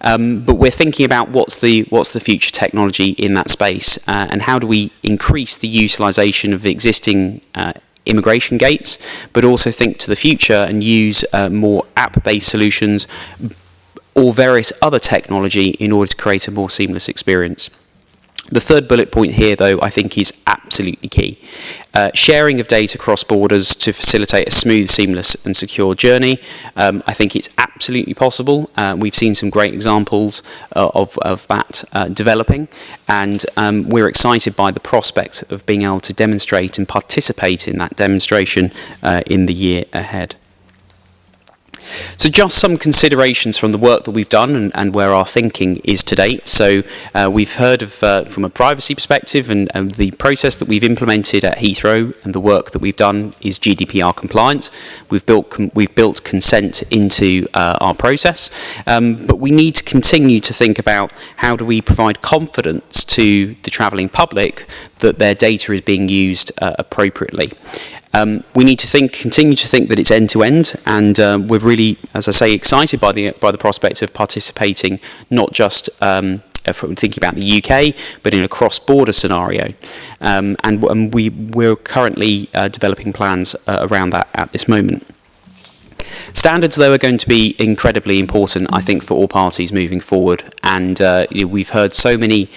But we're thinking about what's the future technology in that space, and how do we increase the utilisation of the existing immigration gates, but also think to the future and use more app-based solutions or various other technology in order to create a more seamless experience. The third bullet point here, though, I think is absolutely key. Sharing of data across borders to facilitate a smooth, seamless and secure journey. I think it's absolutely possible. We've seen some great examples of that developing, and we're excited by the prospect of being able to demonstrate and participate in that demonstration in the year ahead. So just some considerations from the work that we've done and where our thinking is to date. So we've heard of, from a privacy perspective, and the process that we've implemented at Heathrow and the work that we've done is GDPR compliant. We've built consent into our process, but we need to continue to think about how do we provide confidence to the travelling public that their data is being used appropriately. We need to continue to think that it's end-to-end, and we're really, as I say, excited by the prospect of participating not just thinking about the UK, but in a cross-border scenario. And we're currently developing plans around that at this moment. Standards, though, are going to be incredibly important, I think, for all parties moving forward. And we've heard so many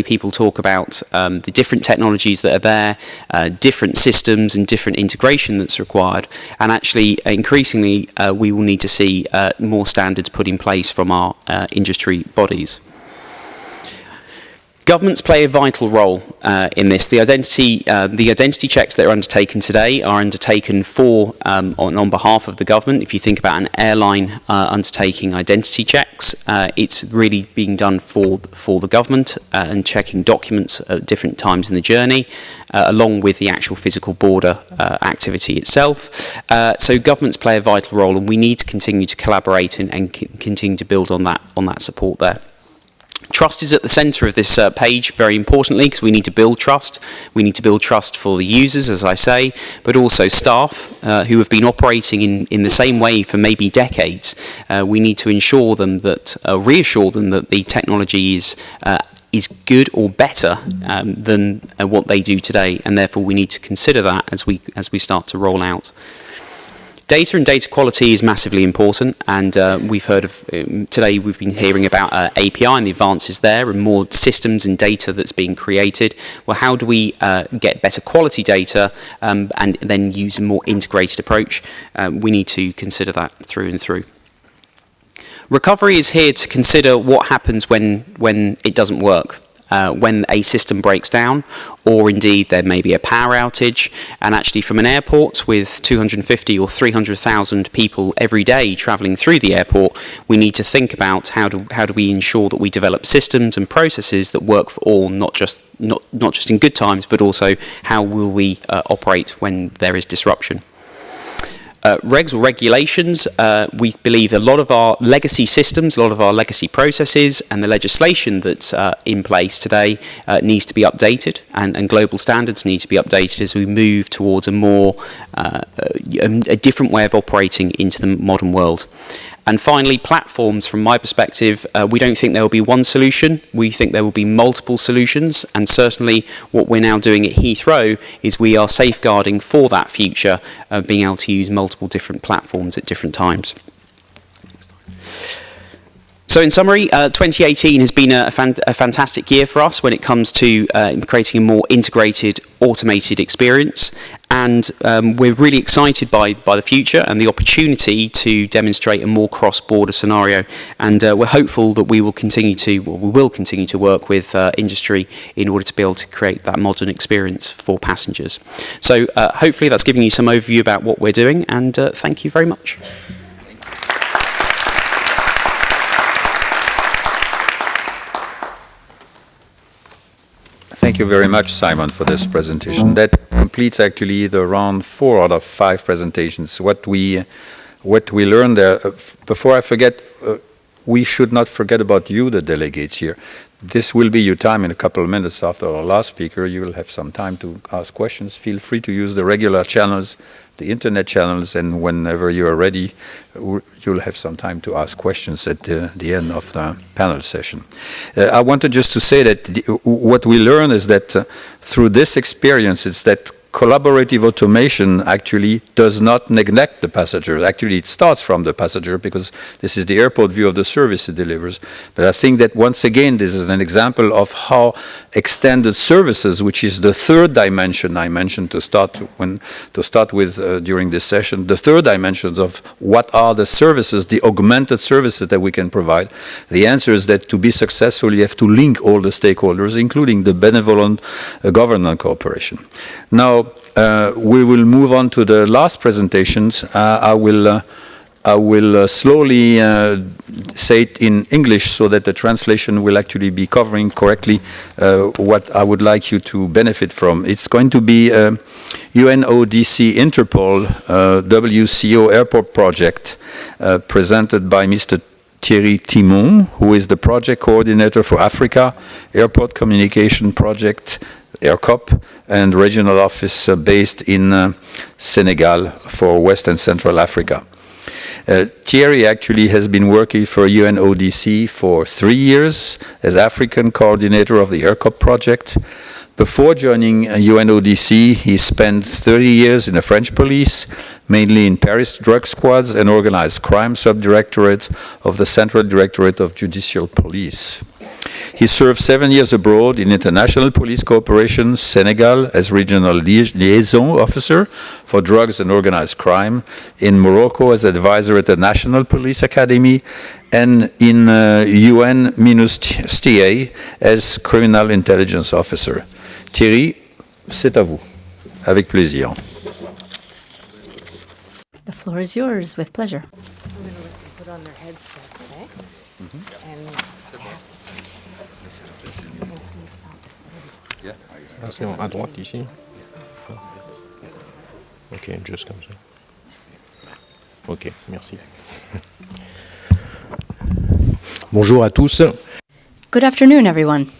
people talk about the different technologies that are there, different systems and different integration that's required. And actually, increasingly, we will need to see more standards put in place from our industry bodies. Governments play a vital role in this. The identity checks that are undertaken today are undertaken on behalf of the government. If you think about an airline undertaking identity checks, it's really being done for the government and checking documents at different times in the journey, along with the actual physical border activity itself. So governments play a vital role, and we need to continue to collaborate and continue to build on that support there. Trust is at the centre of this page, very importantly, because we need to build trust. We need to build trust for the users, as I say, but also staff who have been operating in the same way for maybe decades. We need to reassure them that the technology is good or better than what they do today, and therefore we need to consider that as we start to roll out. Data and data quality is massively important, and we've heard of, today we've been hearing about API and the advances there and more systems and data that's being created. Well, how do we get better quality data and then use a more integrated approach? We need to consider that through and through. Recovery is here to consider what happens when it doesn't work. When a system breaks down, or indeed there may be a power outage, and actually from an airport with 250 or 300,000 people every day travelling through the airport, we need to think about how do we ensure that we develop systems and processes that work for all, not just in good times, but also how will we operate when there is disruption. Regs or regulations, we believe a lot of our legacy systems, a lot of our legacy processes and the legislation that's in place today needs to be updated, and global standards need to be updated as we move towards a different way of operating into the modern world. And finally, platforms, from my perspective, we don't think there will be one solution. We think there will be multiple solutions. And certainly what we're now doing at Heathrow is we are safeguarding for that future of being able to use multiple different platforms at different times. So in summary, 2018 has been a fantastic year for us when it comes to creating a more integrated, automated experience. And we're really excited by the future and the opportunity to demonstrate a more cross-border scenario. And we're hopeful that we will continue to work with industry in order to be able to create that modern experience for passengers. So hopefully that's giving you some overview about what we're doing, and thank you very much. Thank you very much, Simon, for this presentation. That completes actually the round 4 out of 5 presentations. What we learned there, before I forget, we should not forget about you, the delegates here. This will be your time in a couple of minutes after our last speaker. You will have some time to ask questions. Feel free to use the regular channels, the internet channels, and whenever you are ready, you'll have some time to ask questions at the end of the panel session. I wanted just to say that what we learn is that through this experience, it's that collaborative automation actually does not neglect the passenger. Actually, it starts from the passenger because this is the airport view of the service it delivers. But I think that once again, this is an example of how extended services, which is the third dimension I mentioned to start with during this session, the third dimensions of what are the services, the augmented services that we can provide. The answer is that to be successful, you have to link all the stakeholders, including the benevolent government cooperation. Now, we will move on to the last presentations. I will slowly say it in English so that the translation will actually be covering correctly what I would like you to benefit from. It's going to be UNODC Interpol WCO Airport Project presented by Mr. Thierry Timon, who is the project coordinator for Africa, Airport Communication Project, AirCop, and regional office based in Senegal for West and Central Africa. Thierry actually has been working for UNODC for 3 years as African coordinator of the AirCop project. Before joining UNODC, he spent 30 years in the French police, mainly in Paris drug squads and organized crime subdirectorate of the Central Directorate of Judicial Police. He served 7 years abroad in international police cooperation, Senegal, as regional liaison officer for drugs and organized crime, in Morocco as advisor at the National Police Academy, and in UN-STA as Criminal Intelligence Officer. Thierry, c'est à vous. Avec plaisir. The floor is yours, with pleasure. I'm going to let them put on their headsets, eh? And Ah, c'est bon, à droite ici. Ok, juste comme ça. Ok, merci. Bonjour à tous. Good afternoon, everyone.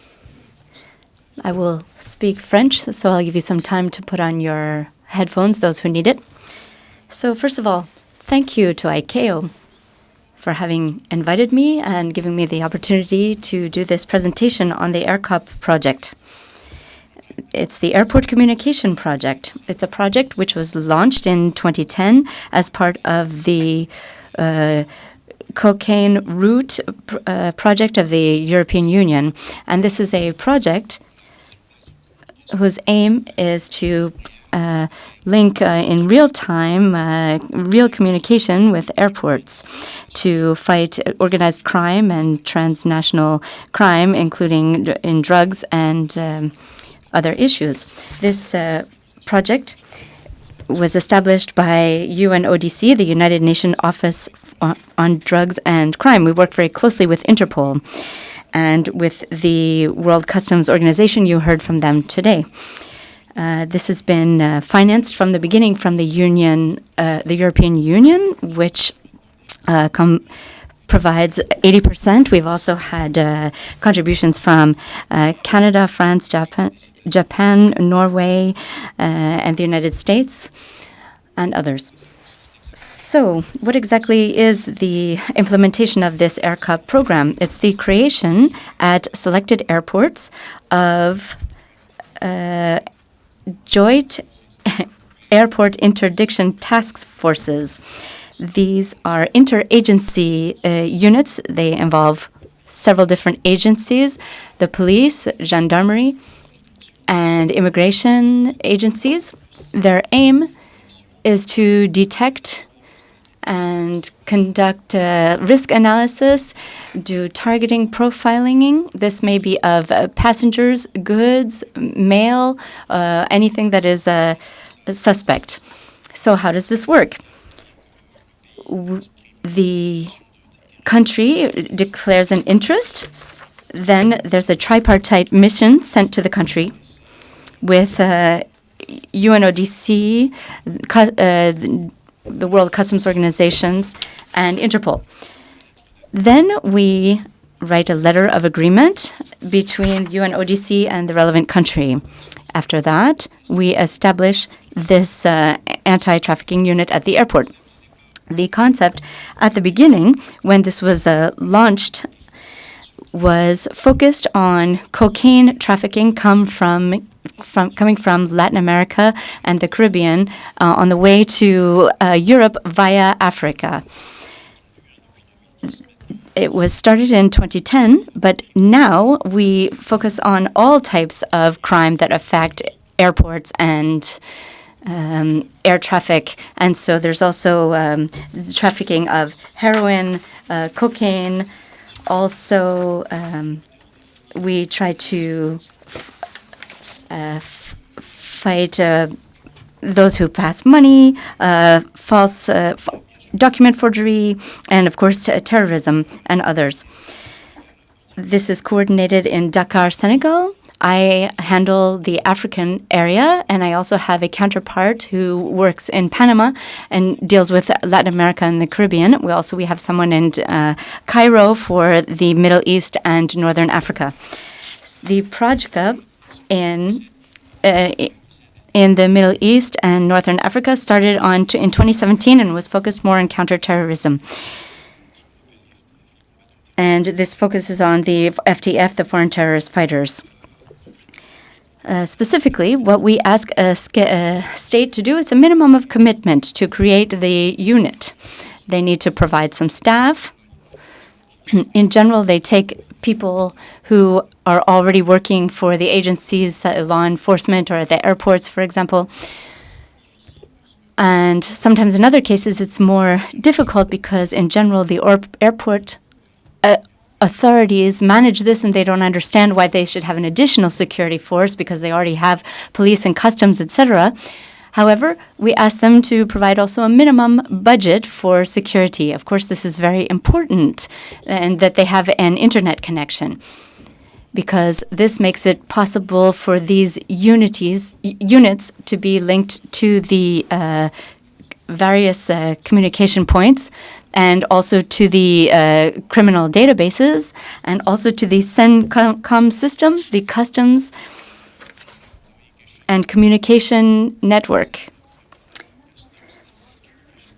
I will speak French, so I'll give you some time to put on your headphones, those who need it. So first of all, thank you to ICAO for having invited me and giving me the opportunity to do this presentation on the AirCop project. It's the Airport Communication Project. It's a project which was launched in 2010 as part of the cocaine route project of the European Union. And this is a project whose aim is to link in real time, real communication with airports to fight organized crime and transnational crime, including in drugs and other issues. This project was established by UNODC, the United Nations Office on Drugs and Crime. We work very closely with Interpol and with the World Customs Organization. You heard from them today. This has been financed from the beginning from the European Union, which provides 80%. We've also had contributions from Canada, France, Japan, Norway, and the United States, and others. So, what exactly is the implementation of this AirCop program? It's the creation at selected airports of joint airport interdiction task forces. These are interagency units. They involve several different agencies, the police, gendarmerie, and immigration agencies. Their aim is to detect and conduct risk analysis, do targeting profiling. This may be of passengers, goods, mail, anything that is a suspect. So how does this work? The country declares an interest. Then there's a tripartite mission sent to the country with UNODC, the World Customs Organizations, and Interpol. Then we write a letter of agreement between UNODC and the relevant country. After that, we establish this anti-trafficking unit at the airport. The concept at the beginning, when this was launched, was focused on cocaine trafficking coming from Latin America and the Caribbean on the way to Europe via Africa. It was started in 2010, but now we focus on all types of crime that affect airports and air traffic. And so there's also the trafficking of heroin, cocaine. Also, we try to fight those who pass money, false document forgery, and of course terrorism and others. This is coordinated in Dakar, Senegal. I handle the African area, and I also have a counterpart who works in Panama and deals with Latin America and the Caribbean. We have someone in Cairo for the Middle East and Northern Africa. The project in the Middle East and Northern Africa started in 2017 and was focused more on counterterrorism. And this focuses on the FTF, the Foreign Terrorist Fighters. Specifically, what we ask a state to do is a minimum of commitment to create the unit. They need to provide some staff. In general, they take people who are already working for the agencies, law enforcement, or at the airports, for example. And sometimes in other cases, it's more difficult because, in general, the airport authorities manage this and they don't understand why they should have an additional security force because they already have police and customs, etc. However, we ask them to provide also a minimum budget for security. Of course, this is very important, and that they have an internet connection, because this makes it possible for these units to be linked to the various communication points, and also to the criminal databases, and also to the CENTCOM system, the customs and communication network.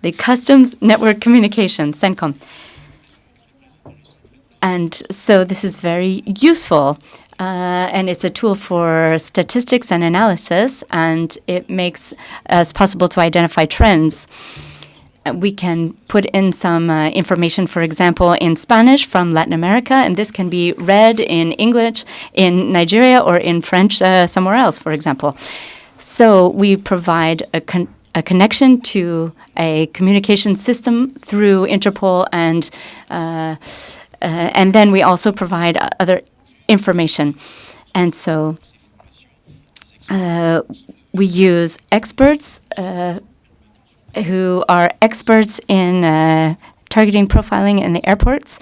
The customs network communication, CENTCOM. And so this is very useful. And it's a tool for statistics and analysis, and it makes us possible to identify trends. We can put in some information, for example, in Spanish from Latin America, and this can be read in English in Nigeria or in French somewhere else, for example. So we provide a connection to a communication system through Interpol, and then we also provide other information. And so we use experts who are experts in targeting profiling in the airports.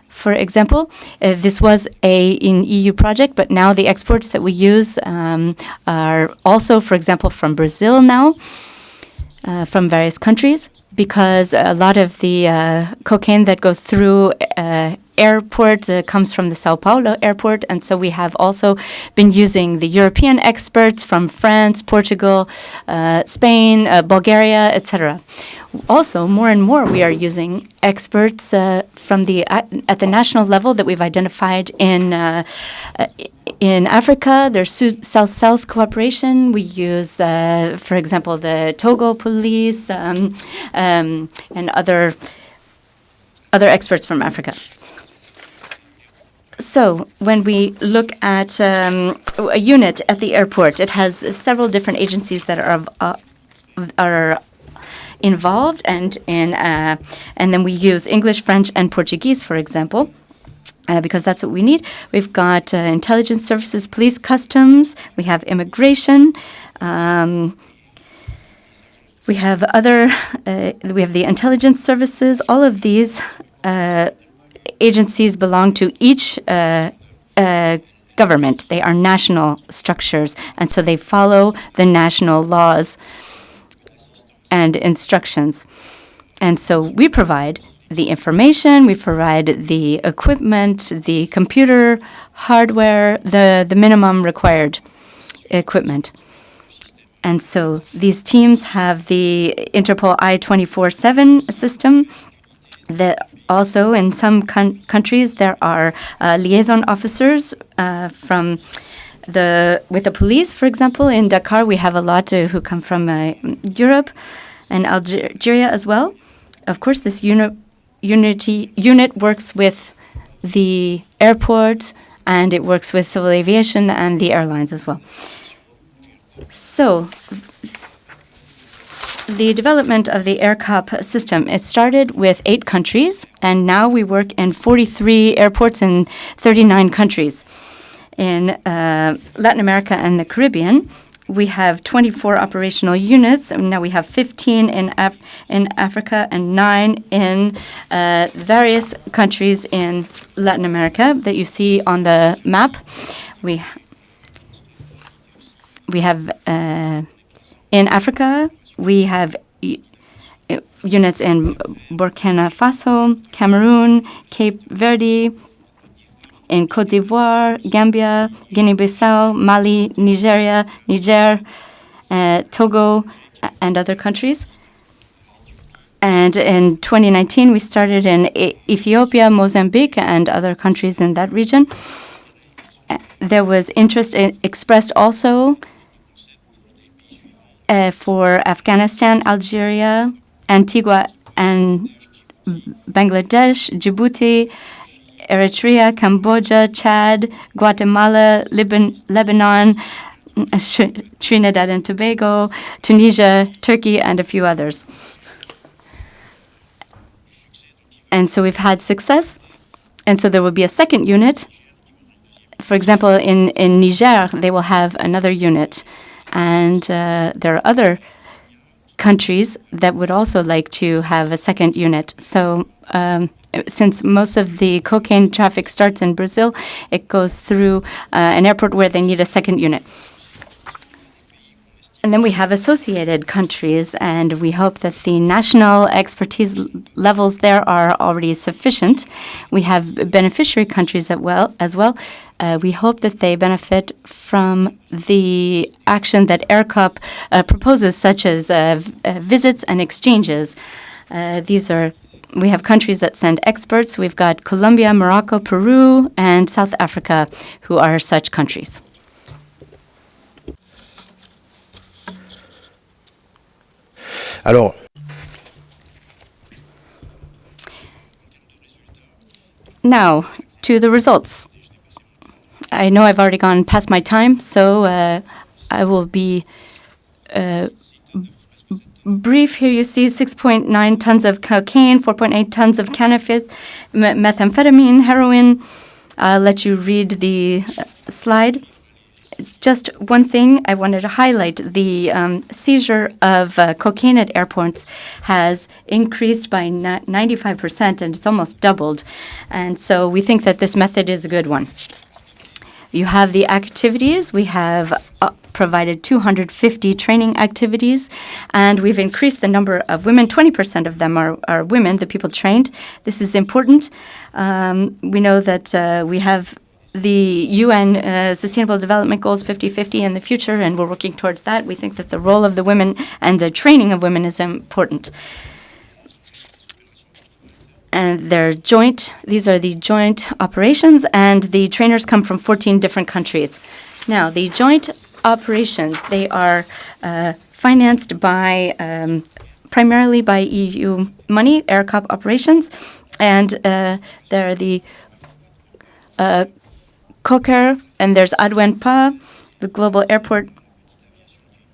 For example, this was an EU project, but now the experts that we use are also, for example, from Brazil now, from various countries, because a lot of the cocaine that goes through airport comes from the Sao Paulo airport, and so we have also been using the European experts from France, Portugal, Spain, Bulgaria, etc. Also, more and more, we are using experts from at the national level that we've identified in Africa. There's South-South cooperation. We use, for example, the Togo police and other experts from Africa. So when we look at a unit at the airport, it has several different agencies that are involved, and then we use English, French, and Portuguese, for example. Because that's what we need. We've got intelligence services, police, customs. We have immigration. We have we have the intelligence services. All of these agencies belong to each government. They are national structures, and so they follow the national laws and instructions. And so we provide the information, we provide the equipment, the computer hardware, the minimum required equipment. And so these teams have the Interpol I-24/7 system. That also in some countries there are liaison officers with the police. For example, in Dakar we have a lot who come from Europe and Algeria as well. Of course, this unit works with the airport, and it works with civil aviation and the airlines as well. So the development of the AirCop system, it started with 8 countries, and now we work in 43 airports in 39 countries. In Latin America and the Caribbean, we have 24 operational units, and now we have 15 in Africa and 9 in various countries in Latin America that you see on the map. We have in Africa, we have units in Burkina Faso, Cameroon, Cape Verde, in Côte d'Ivoire, Gambia, Guinea-Bissau, Mali, Niger, Togo, and other countries. And in 2019, we started in Ethiopia, Mozambique, and other countries in that region. There was interest expressed also for Afghanistan, Algeria, Antigua and Bangladesh, Djibouti, Eritrea, Cambodia, Chad, Guatemala, Lebanon, Trinidad and Tobago, Tunisia, Turkey, and a few others. And so we've had success And so there will be a second unit. For example, in Niger, they will have another unit. And there are other countries that would also like to have a second unit. So since most of the cocaine traffic starts in Brazil, it goes through an airport where they need a second unit. And then we have associated countries, and we hope that the national expertise levels there are already sufficient. We have beneficiary countries as well. We hope that they benefit from the action that AirCop proposes, such as visits and exchanges. We have countries that send experts. We've got Colombia, Morocco, Peru, and South Africa, who are such countries. Alors, now, to the results. I know I've already gone past my time, so I will be brief. Here you see 6.9 tons of cocaine, 4.8 tons of cannabis, methamphetamine, heroin. I'll let you read the slide. Just one thing I wanted to highlight. The seizure of cocaine at airports has increased by 95%, and it's almost doubled. And so we think that this method is a good one. You have the activities. We have provided 250 training activities, and we've increased the number of women. 20% of them are women, the people trained. This is important. We know that we have the UN Sustainable Development Goals 50-50 in the future, and we're working towards that. We think that the role of the women and the training of women is important. And they're joint. These are the joint operations, and the trainers come from 14 different countries. Now, the joint operations, they are financed by primarily by EU money, AirCop operations, and there are the COCAR, and there's ADWENPA, the Global Airport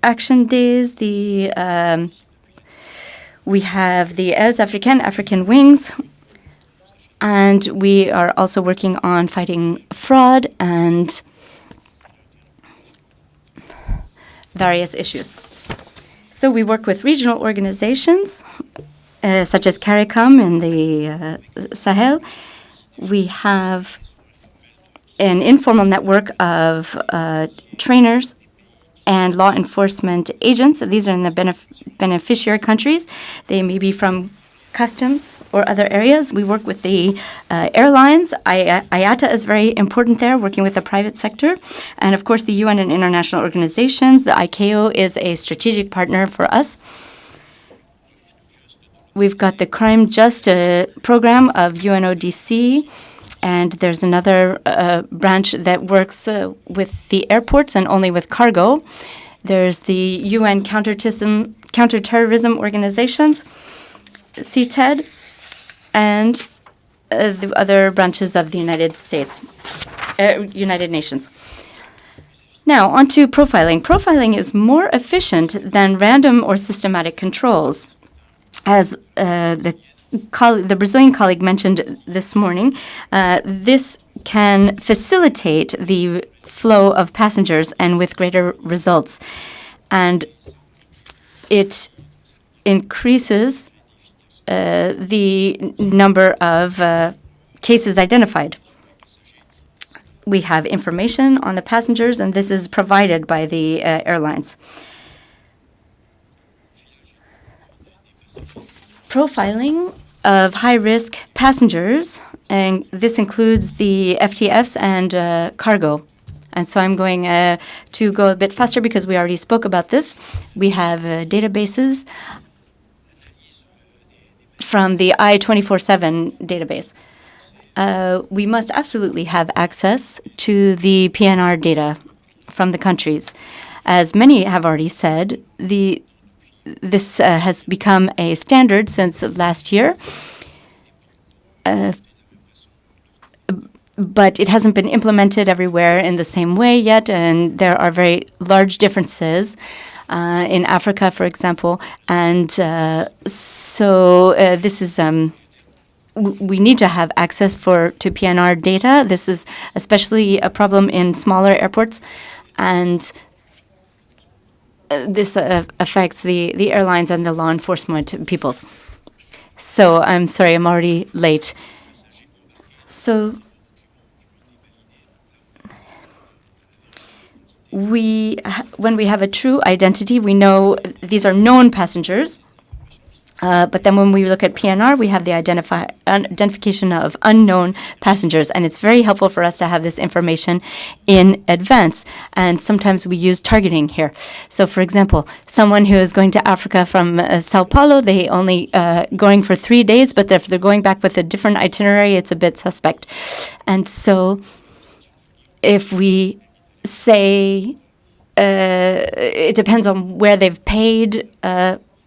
Action Days, we have the Els Africaines, African Wings, and we are also working on fighting fraud and various issues. So we work with regional organizations, such as CARICOM in the Sahel. We have an informal network of trainers and law enforcement agents. These are in the beneficiary countries. They may be from customs or other areas. We work with the airlines. IATA is very important there, working with the private sector. And of course, the UN and international organizations. The ICAO is a strategic partner for us. We've got the Crime Just program of UNODC. And there's another branch that works with the airports and only with cargo. There's the UN counterterrorism organizations, CTED, and the other branches of the United Nations. Now, on to profiling. Profiling is more efficient than random or systematic controls. As the Brazilian colleague mentioned this morning, this can facilitate the flow of passengers and with greater results. And it increases the number of cases identified. We have information on the passengers, and this is provided by the airlines. Profiling of high-risk passengers, and this includes the FTFs and cargo. And so I'm going to go a bit faster because we already spoke about this. We have databases from the I-24/7 database. We must absolutely have access to the PNR data from the countries. As many have already said, this has become a standard since last year, but it hasn't been implemented everywhere in the same way yet, and there are very large differences in Africa, for example, and so this is we need to have access to PNR data. This is especially a problem in smaller airports, and this affects the airlines and the law enforcement peoples. So I'm sorry, I'm already late. So when we have a true identity, we know these are known passengers. But then when we look at PNR, we have the identification of unknown passengers. And it's very helpful for us to have this information in advance. And sometimes we use targeting here. So, for example, someone who is going to Africa from Sao Paulo, they only going for 3 days. But if they're going back with a different itinerary, it's a bit suspect. And so if we say it depends on where they've paid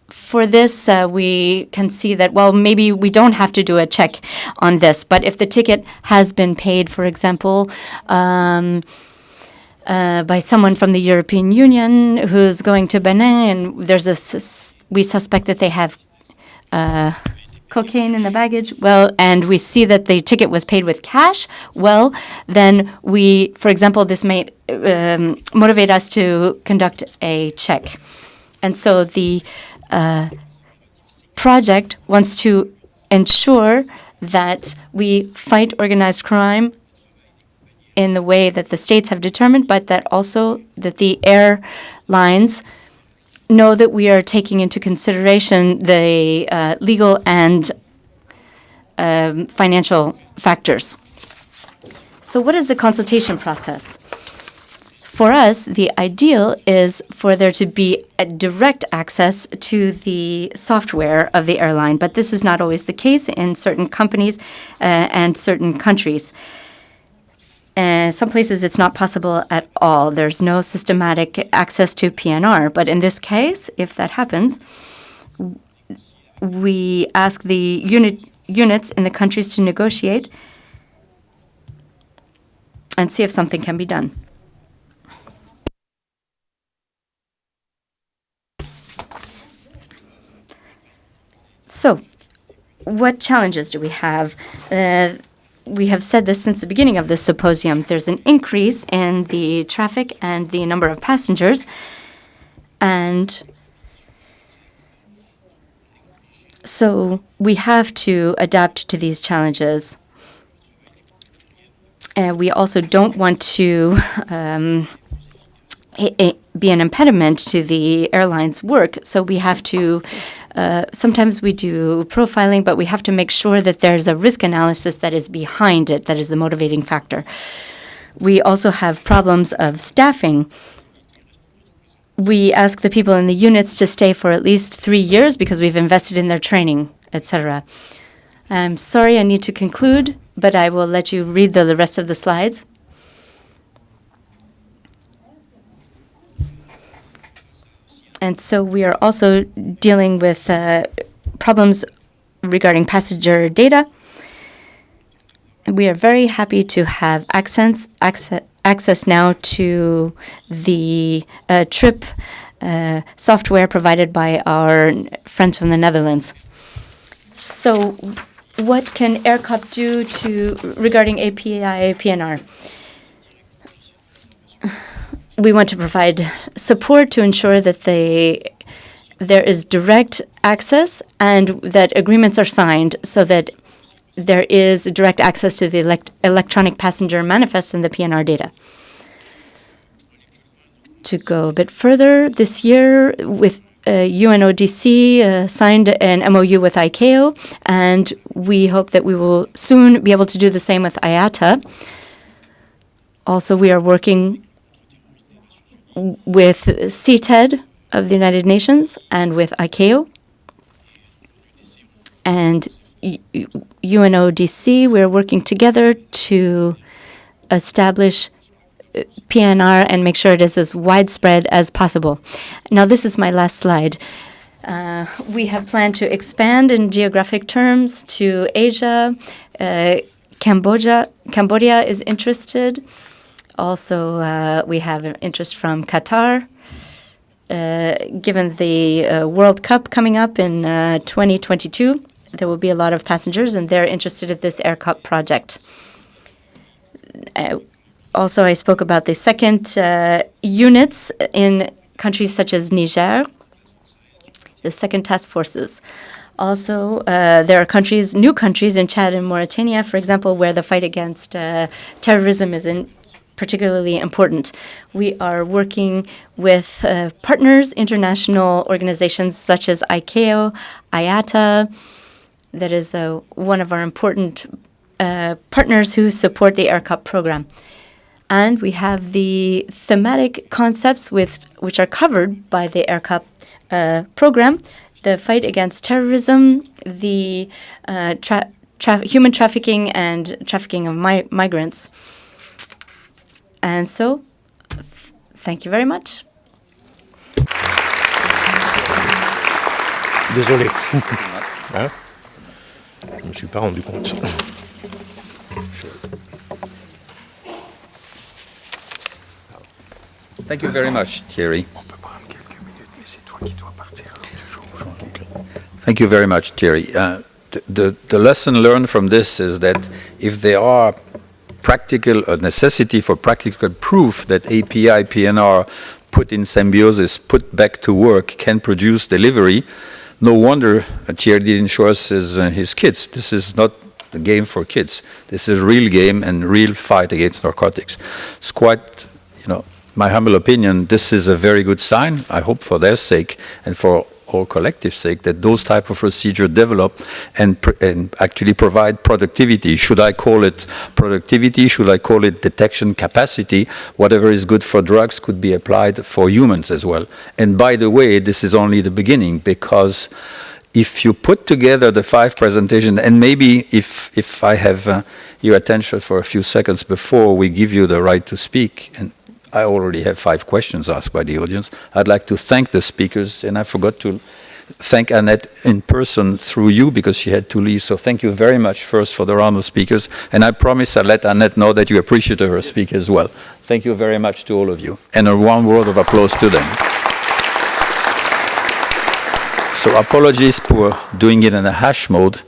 for this, we can see that, well, maybe we don't have to do a check on this. But if the ticket has been paid, for example, by someone from the European Union who's going to Benin, and we suspect that they have cocaine in the baggage, well, and we see that the ticket was paid with cash, well, then for example, this may motivate us to conduct a check. And so the project wants to ensure that we fight organized crime in the way that the states have determined, but that also that the airlines know that we are taking into consideration the legal and financial factors. So what is the consultation process? For us, the ideal is for there to be a direct access to the software of the airline, but this is not always the case in certain companies and certain countries. Some places it's not possible at all. There's no systematic access to PNR, but in this case, if that happens, we ask the units in the countries to negotiate and see if something can be done. So, what challenges do we have? We have said this since the beginning of this symposium. There's an increase in the traffic and the number of passengers. And so we have to adapt to these challenges. And we also don't want to be an impediment to the airline's work. So we have to sometimes we do profiling, but we have to make sure that there's a risk analysis that is behind it, that is the motivating factor. We also have problems of staffing. We ask the people in the units to stay for at least 3 years because we've invested in their training, etc. I'm sorry, I need to conclude, but I will let you read the rest of the slides. And so we are also dealing with problems regarding passenger data. We are very happy to have access now to the trip software provided by our friends from the Netherlands. So what can AirCop do regarding API PNR? We want to provide support to ensure that there is direct access and that agreements are signed so that there is direct access to the electronic passenger manifest and the PNR data. To go a bit further, this year with UNODC signed an MOU with ICAO, and we hope that we will soon be able to do the same with IATA. Also, we are working with CTED of the United Nations and with ICAO and UNODC. We're working together to establish PNR and make sure it is as widespread as possible. Now, this is my last slide. We have planned to expand in geographic terms to Asia. Cambodia is interested. Also, we have an interest from Qatar, given the World Cup coming up in 2022. there will be a lot of passengers, and they're interested in this AirCup project. Also, I spoke about the second units in countries such as Niger, the second task forces. Also, there are countries, new countries in Chad and Mauritania, for example, where the fight against terrorism is particularly important. We are working with partners, international organizations such as ICAO, IATA. That is one of our important partners who support the AirCup program. And we have the thematic concepts which are covered by the AirCup program: the fight against terrorism, the human trafficking, and trafficking of migrants. And so, thank you very much. Désolé. Hein? Je ne me suis pas rendu compte. Thank you very much, Thierry. Thank you very much, Thierry. The lesson learned from this is that if there are a necessity for practical proof that API, PNR put in symbiosis, put back to work, can produce delivery, no wonder Thierry didn't show us his kids. This is not a game for kids. This is a real game and real fight against narcotics. It's quite, my humble opinion, this is a very good sign. I hope for their sake and for all collective sake that those type of procedures develop and actually provide productivity. Should I call it productivity? Should I call it detection capacity? Whatever is good for drugs could be applied for humans as well. And by the way, this is only the beginning, because if you put together the 5 presentations, and maybe if I have your attention for a few seconds before we give you the right to speak, and I already have 5 questions asked by the audience. I'd like to thank the speakers, and I forgot to thank Annette in person through you because she had to leave. So thank you very much first for the round of speakers, and I promise I'll let Annette know that you appreciate her speak as well. Thank you very much to all of you, and a warm word of applause to them. So apologies for doing it in a hash mode.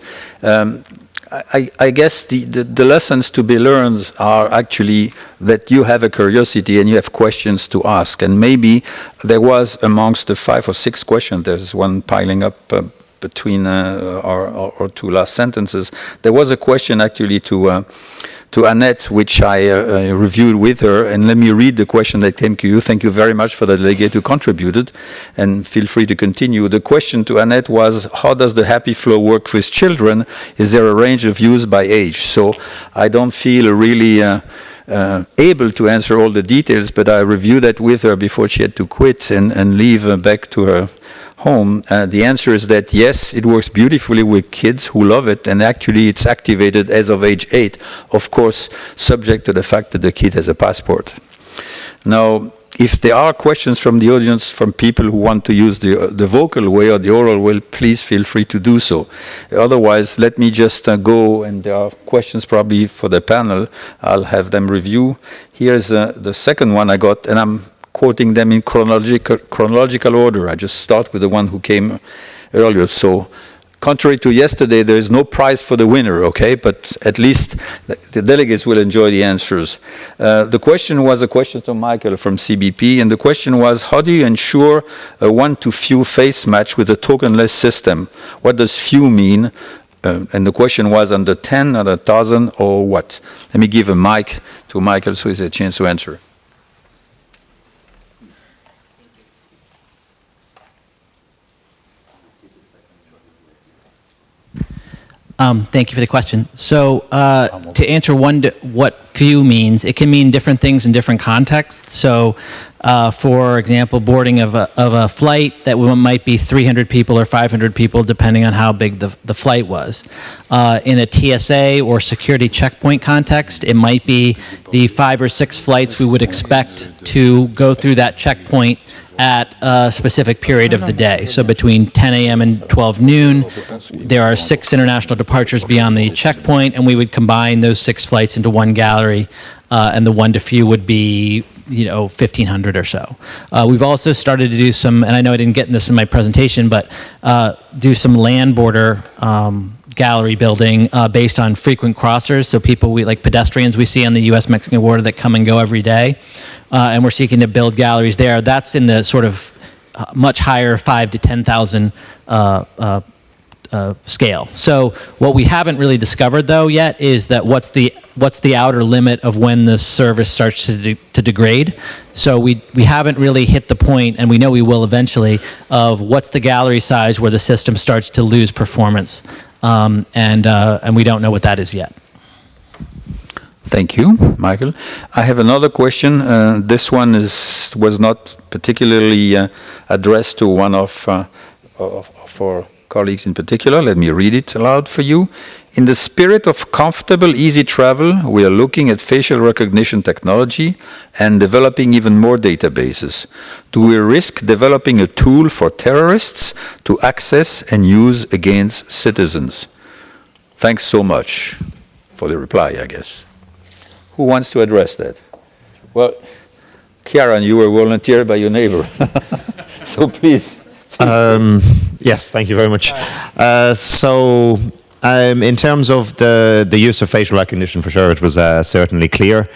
I guess the lessons to be learned are actually that you have a curiosity and you have questions to ask. And maybe there was amongst the 5 or 6 questions, there's one piling up between our 2 last sentences. There was a question actually to Annette, which I reviewed with her, and let me read the question that came to you. Thank you very much for the delegate who contributed, and feel free to continue. The question to Annette was, how does the Happy Flow work with children? Is there a range of use by age? So I don't feel really able to answer all the details, but I reviewed that with her before she had to quit and leave back to her home. The answer is that yes, it works beautifully with kids who love it, and actually it's activated as of age 8, of course, subject to the fact that the kid has a passport. Now, if there are questions from the audience, from people who want to use the vocal way or the oral way, please feel free to do so. Otherwise, let me just go, and there are questions probably for the panel. I'll have them review. Here's the second one I got, and I'm quoting them in chronological order. I just start with the one who came earlier. So, contrary to yesterday, there is no prize for the winner, okay? But at least the delegates will enjoy the answers. The question was a question to Michael from CBP, and the question was, how do you ensure a one-to-few face match with a tokenless system? What does few mean? And the question was under 10, under 1,000, or what? Let me give a mic to Michael so he has a chance to answer. Thank you for the question. So to answer what few means, it can mean different things in different contexts. So for example, boarding of a flight that might be 300 people or 500 people, depending on how big the flight was. In a TSA or security checkpoint context, it might be the 5 or 6 flights we would expect to go through that checkpoint at a specific period of the day. So between 10 a.m. and 12 noon, there are 6 international departures beyond the checkpoint, and we would combine those 6 flights into one gallery, and the one to few would be 1,500 or so. We've also started to do some, and I know I didn't get this in my presentation, but do some land border gallery building based on frequent crossers, so people like pedestrians we see on the U.S.-Mexican border that come and go every day, and we're seeking to build galleries there. That's in the sort of much higher 5,000 to 10,000 scale. So what we haven't really discovered though yet is that what's the outer limit of when the service starts to degrade. So we haven't really hit the point, and we know we will eventually, of what's the gallery size where the system starts to lose performance, and we don't know what that is yet. Thank you, Michael. I have another question. This one was not particularly addressed to one of our colleagues in particular. Let me read it aloud for you. In the spirit of comfortable, easy travel, we are looking at facial recognition technology and developing even more databases. Do we risk developing a tool for terrorists to access and use against citizens? Thanks so much for the reply, I guess. Who wants to address that? Well, Ciaran, you were volunteered by your neighbor. So please. Yes, thank you very much. In terms of the use of facial recognition, for sure, it was certainly clear.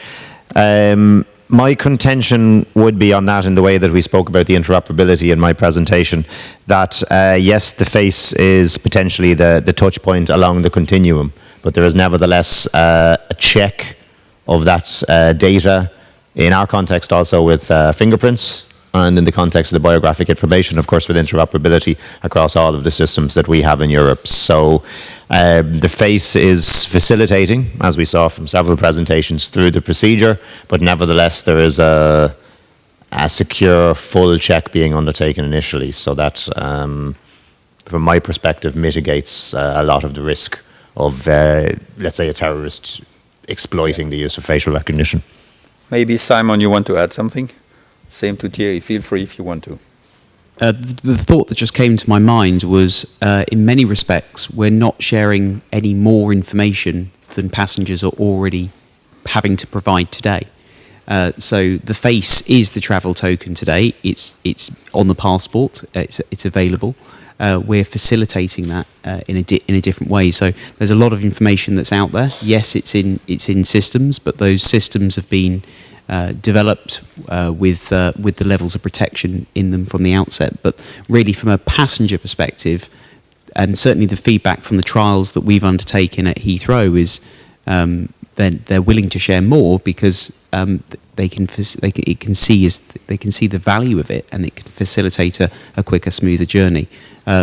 My contention would be on that in the way that we spoke about the interoperability in my presentation, that yes, the face is potentially the touch point along the continuum, but there is nevertheless a check of that data, in our context also with fingerprints, and in the context of the biographic information, of course, with interoperability across all of the systems that we have in Europe. So the face is facilitating, as we saw from several presentations, through the procedure, but nevertheless there is a secure full check being undertaken initially, so that from my perspective mitigates a lot of the risk of let's say a terrorist exploiting the use of facial recognition. Maybe Simon, you want to add something? Same to Thierry, feel free if you want to. The thought that just came to my mind was, in many respects, we're not sharing any more information than passengers are already having to provide today. So the face is the travel token today. It's on the passport. It's available. We're facilitating that in a different way. So there's a lot of information that's out there. Yes, it's in systems, but those systems have been developed with the levels of protection in them from the outset. But really, from a passenger perspective, and certainly the feedback from the trials that we've undertaken at Heathrow is they're willing to share more because they can see the value of it, and it can facilitate a quicker, smoother journey.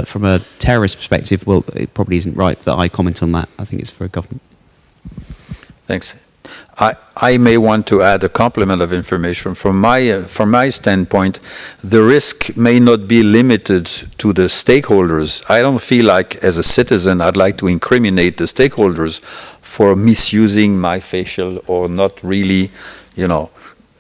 From a terrorist perspective, well, it probably isn't right that I comment on that. I think it's for a government. Thanks. I may want to add a complement of information. From my standpoint, the risk may not be limited to the stakeholders. I don't feel like, as a citizen, I'd like to incriminate the stakeholders for misusing my facial or not really,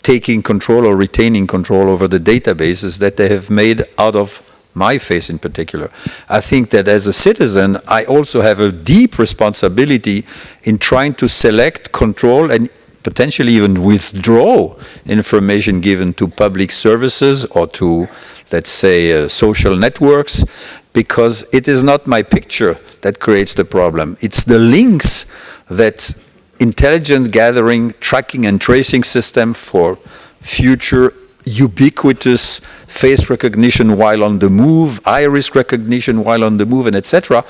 taking control or retaining control over the databases that they have made out of my face in particular. I think that as a citizen, I also have a deep responsibility in trying to select, control, and potentially even withdraw information given to public services or to, let's say, social networks, because it is not my picture that creates the problem. It's the links that intelligent gathering, tracking, and tracing system for future ubiquitous face recognition while on the move, iris recognition while on the move, and etc.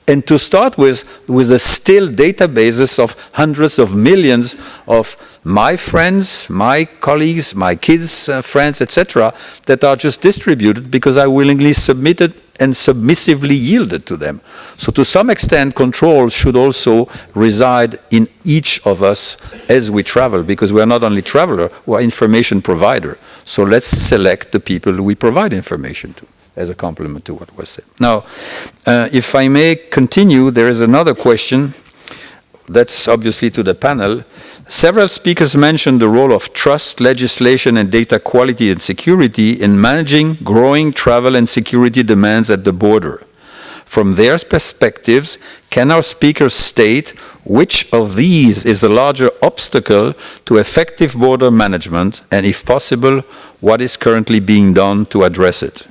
And to start with a still databases of hundreds of millions of my friends, my colleagues, my kids' friends, etc., that are just distributed because I willingly submitted and submissively yielded to them. So to some extent, control should also reside in each of us as we travel, because we are not only traveler, we are information provider. So let's select the people we provide information to, as a complement to what was said. Now, if I may continue, there is another question that's obviously to the panel. Several speakers mentioned the role of trust, legislation, and data quality and security in managing growing travel and security demands at the border. From their perspectives, can our speakers state which of these is the larger obstacle to effective border management, and if possible, what is currently being done to address it?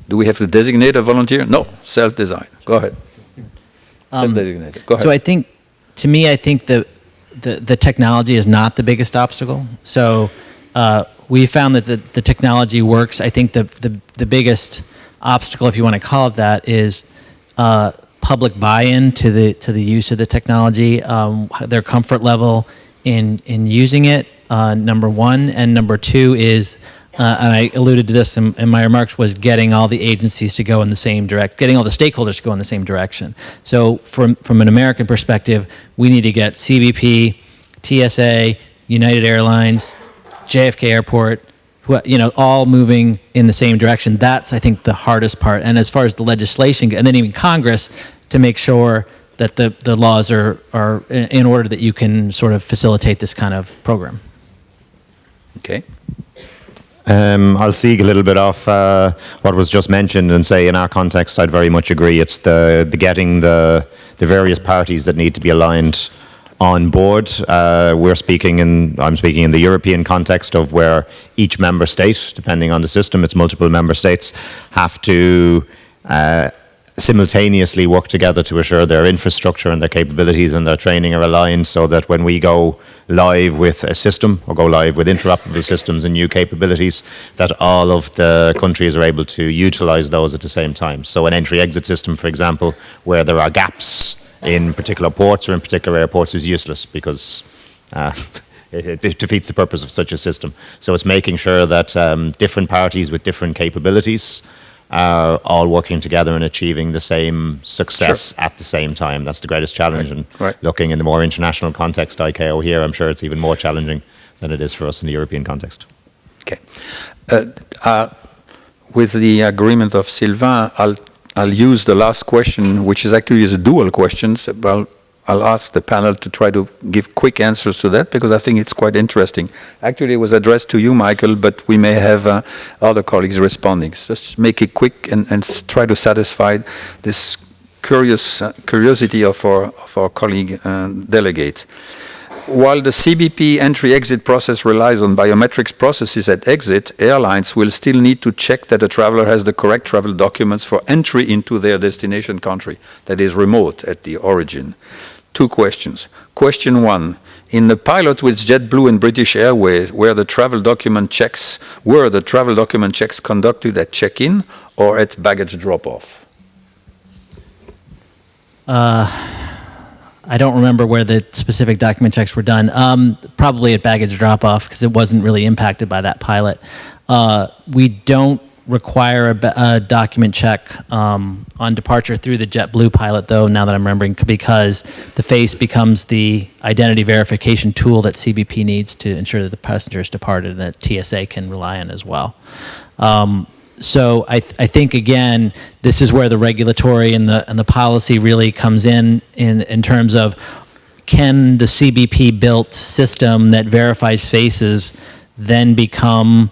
Do we have to designate a volunteer? No, self-design. Go ahead. Self-designated. Go ahead. So I think the technology is not the biggest obstacle. So we found that the technology works. I think the biggest obstacle, if you want to call it that, is public buy-in to the use of the technology, their comfort level in using it. Number one, and number two is, and I alluded to this in my remarks, was getting all the agencies to go in the same getting all the stakeholders to go in the same direction. So from an American perspective, we need to get CBP, TSA, United Airlines, JFK Airport, all moving in the same direction. That's, I think, the hardest part. And as far as the legislation, and then even Congress, to make sure that the laws are in order that you can sort of facilitate this kind of program. Okay. I'll seek a little bit off what was just mentioned and say in our context, I'd very much agree. It's the getting the various parties that need to be aligned on board. I'm speaking in the European context of where each member state, depending on the system, it's multiple member states, have to simultaneously work together to assure their infrastructure and their capabilities and their training are aligned, so that when we go live with a system or go live with interoperable systems and new capabilities, that all of the countries are able to utilize those at the same time. So an entry-exit system, for example, where there are gaps in particular ports or in particular airports is useless, because it defeats the purpose of such a system. So it's making sure that different parties with different capabilities are all working together and achieving the same success at the same time. That's the greatest challenge. And looking in the more international context, ICAO here, I'm sure it's even more challenging than it is for us in the European context. Okay. With the agreement of Sylvain, I'll use the last question, which is actually a dual question. I'll ask the panel to try to give quick answers to that, because I think it's quite interesting. Actually, it was addressed to you, Michael, but we may have other colleagues responding. So just make it quick and try to satisfy this curiosity of our colleague delegate. While the CBP entry-exit process relies on biometrics processes at exit, airlines will still need to check that the traveler has the correct travel documents for entry into their destination country, that is remote at the origin. Two questions. Question one, in the pilot with JetBlue and British Airways, were the travel document checks conducted at check-in or at baggage drop-off? I don't remember where the specific document checks were done. Probably at baggage drop-off, because it wasn't really impacted by that pilot. We don't require a document check on departure through the JetBlue pilot, though, now that I'm remembering, because the face becomes the identity verification tool that CBP needs to ensure that the passenger is departed, and that TSA can rely on as well. So I think, again, this is where the regulatory and the policy really comes in terms of, can the CBP built system that verifies faces then become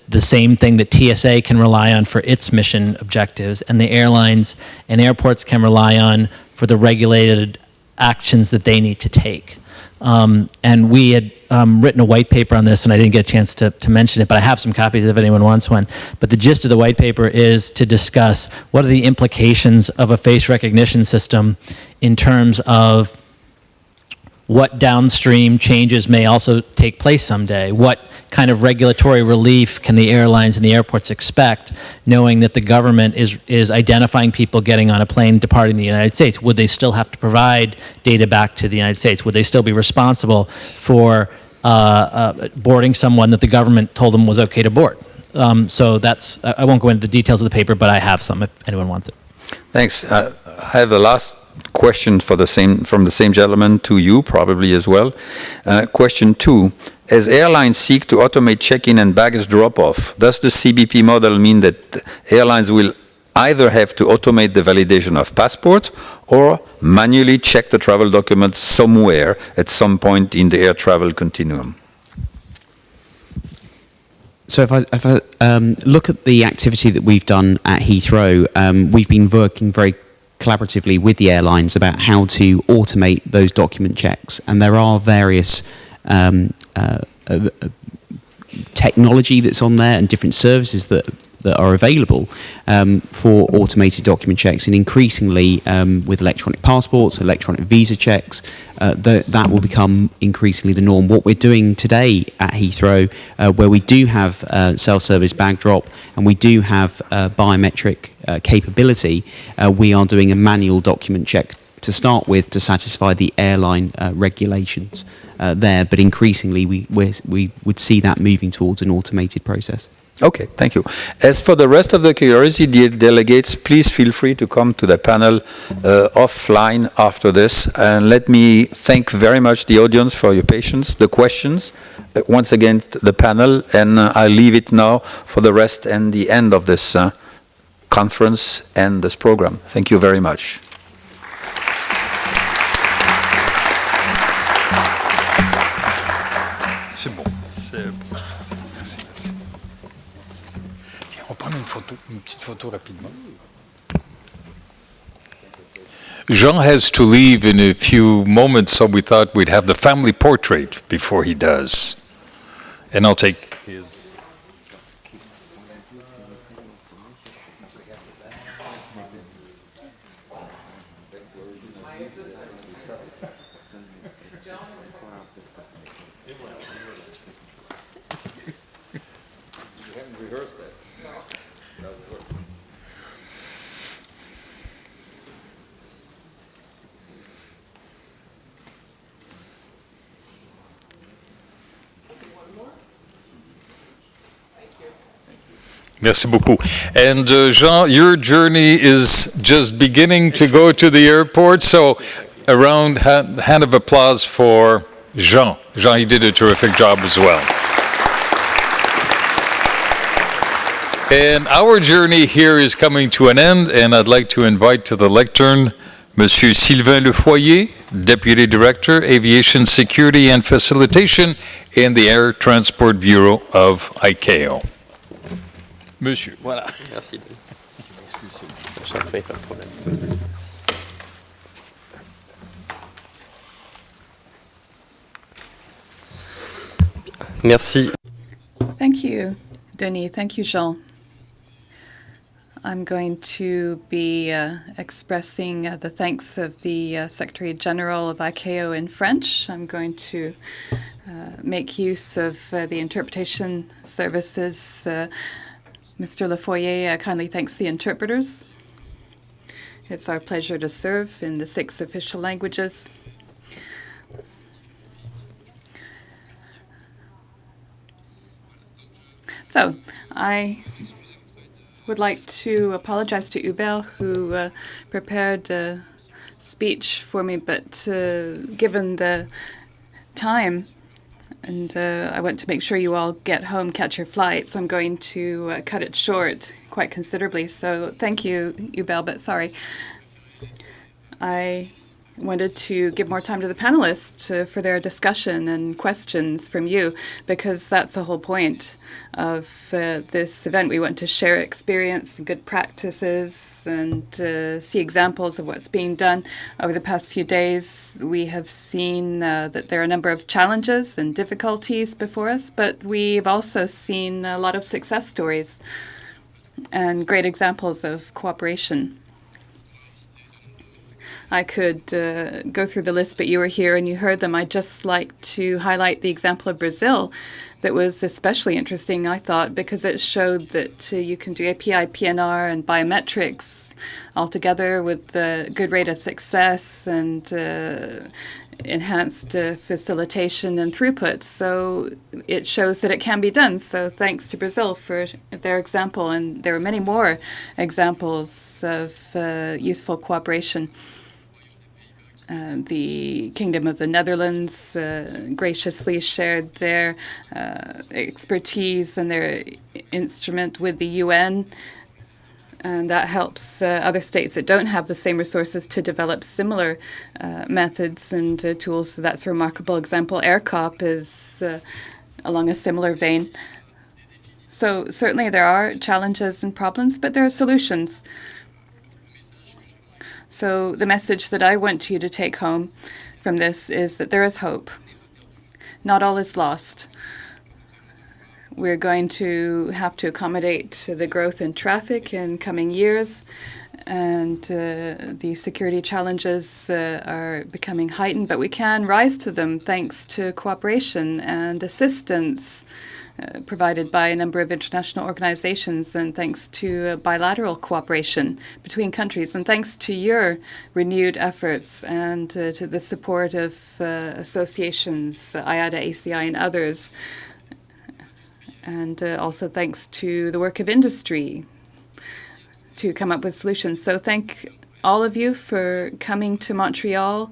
the same thing that TSA can rely on for its mission objectives, and the airlines and airports can rely on for the regulated actions that they need to take. And we had written a white paper on this, and I didn't get a chance to mention it, but I have some copies if anyone wants one. But the gist of the white paper is to discuss what are the implications of a face recognition system in terms of what downstream changes may also take place someday. What kind of regulatory relief can the airlines and the airports expect, knowing that the government is identifying people getting on a plane departing the United States? Would they still have to provide data back to the United States? Would they still be responsible for boarding someone that the government told them was okay to board? So that's, I won't go into the details of the paper, but I have some if anyone wants it. Thanks. I have a last question from the same gentleman to you, probably as well. Question two, as airlines seek to automate check-in and baggage drop-off, does the CBP model mean that airlines will either have to automate the validation of passports or manually check the travel documents somewhere at some point in the air travel continuum? So if I look at the activity that we've done at Heathrow, we've been working very collaboratively with the airlines about how to automate those document checks. And there are various technology that's on there and different services that are available for automated document checks, and increasingly with electronic passports, electronic visa checks, that will become increasingly the norm. What we're doing today at Heathrow, where we do have self-service bag drop and we do have biometric capability, we are doing a manual document check to start with to satisfy the airline regulations there, but increasingly we would see that moving towards an automated process. Okay, thank you. As for the rest of the curiosity delegates, please feel free to come to the panel offline after this. And let me thank very much the audience for your patience, the questions, once again the panel, and I'll leave it now for the rest and the end of this conference and this program. Thank you very much. C'est bon. Merci. Tiens, on va prendre une petite photo rapidement. Jean has to leave in a few moments, so we thought we'd have the family portrait before he does. And I'll take his. Merci beaucoup. And Jean, your journey is just beginning to go to the airport, so a hand of applause for Jean. Jean, he did a terrific job as well. And our journey here is coming to an end, and I'd like to invite to the lectern Monsieur Sylvain Lefoyer, Deputy Director, Aviation Security and Facilitation in the Air Transport Bureau of ICAO. Monsieur. Voilà, merci. Pas de problème. Merci. Thank you, Denis. Thank you, Jean. I'm going to be expressing the thanks of the Secretary General of ICAO in French. I'm going to make use of the interpretation services. Mr. Lefoyer kindly thanks the interpreters. It's our pleasure to serve in the 6 official languages. So, I would like to apologize to Hubert, who prepared a speech for me, but given the time, and I want to make sure you all get home, catch your flights, I'm going to cut it short quite considerably. So thank you, Hubert, but sorry. I wanted to give more time to the panelists for their discussion and questions from you, because that's the whole point of this event. We want to share experience and good practices and see examples of what's being done. Over the past few days, we have seen that there are a number of challenges and difficulties before us, but we've also seen a lot of success stories and great examples of cooperation. I could go through the list, but you were here and you heard them. I'd just like to highlight the example of Brazil that was especially interesting, I thought, because it showed that you can do API, PNR, and biometrics all together with a good rate of success and enhanced facilitation and throughput. So it shows that it can be done. So thanks to Brazil for their example. And there are many more examples of useful cooperation. The Kingdom of the Netherlands graciously shared their expertise and their instrument with the UN. And that helps other states that don't have the same resources to develop similar methods and tools. So that's a remarkable example. AirCop is along a similar vein. So certainly there are challenges and problems, but there are solutions. So the message that I want you to take home from this is that there is hope. Not all is lost. We're going to have to accommodate the growth in traffic in coming years, and the security challenges are becoming heightened, but we can rise to them thanks to cooperation and assistance provided by a number of international organizations, and thanks to bilateral cooperation between countries, and thanks to your renewed efforts and to the support of associations, IATA, ACI, and others, and also thanks to the work of industry to come up with solutions. So thank all of you for coming to Montreal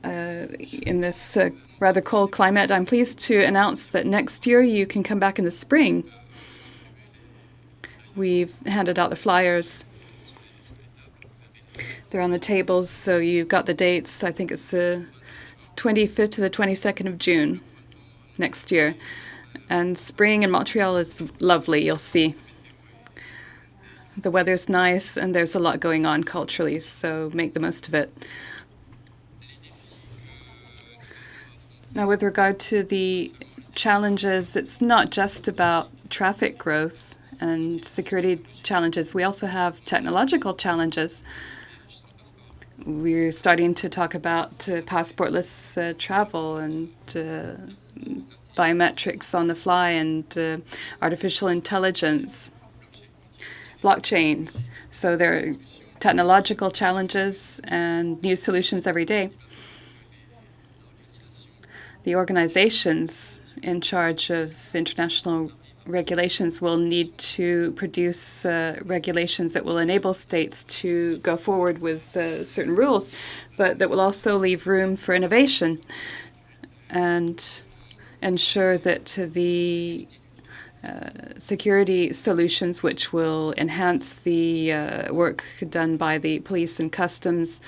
in this rather cold climate. I'm pleased to announce that next year you can come back in the spring. We've handed out the flyers. They're on the tables, so you've got the dates. I think it's the 25th to the 22nd of June next year. And spring in Montreal is lovely, you'll see. The weather's nice, and there's a lot going on culturally, so make the most of it. Now, with regard to the challenges, it's not just about traffic growth and security challenges. We also have technological challenges. We're starting to talk about passportless travel and biometrics on the fly and artificial intelligence, blockchains. So there are technological challenges and new solutions every day. The organizations in charge of international regulations will need to produce regulations that will enable states to go forward with certain rules, but that will also leave room for innovation and ensure that the security solutions which will enhance the work done by the police and customs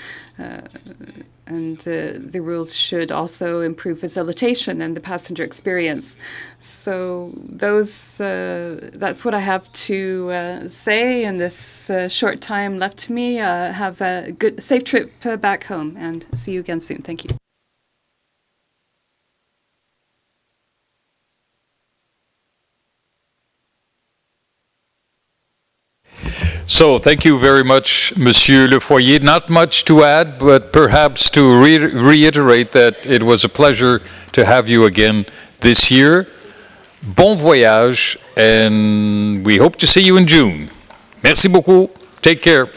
and the rules should also improve facilitation and the passenger experience. So that's what I have to say in this short time left to me. Have a good, safe trip back home, and see you again soon. Thank you. So thank you very much, Monsieur Le Foyer. Not much to add, but perhaps to reiterate that it was a pleasure to have you again this year. Bon voyage, and we hope to see you in June. Merci beaucoup. Take care.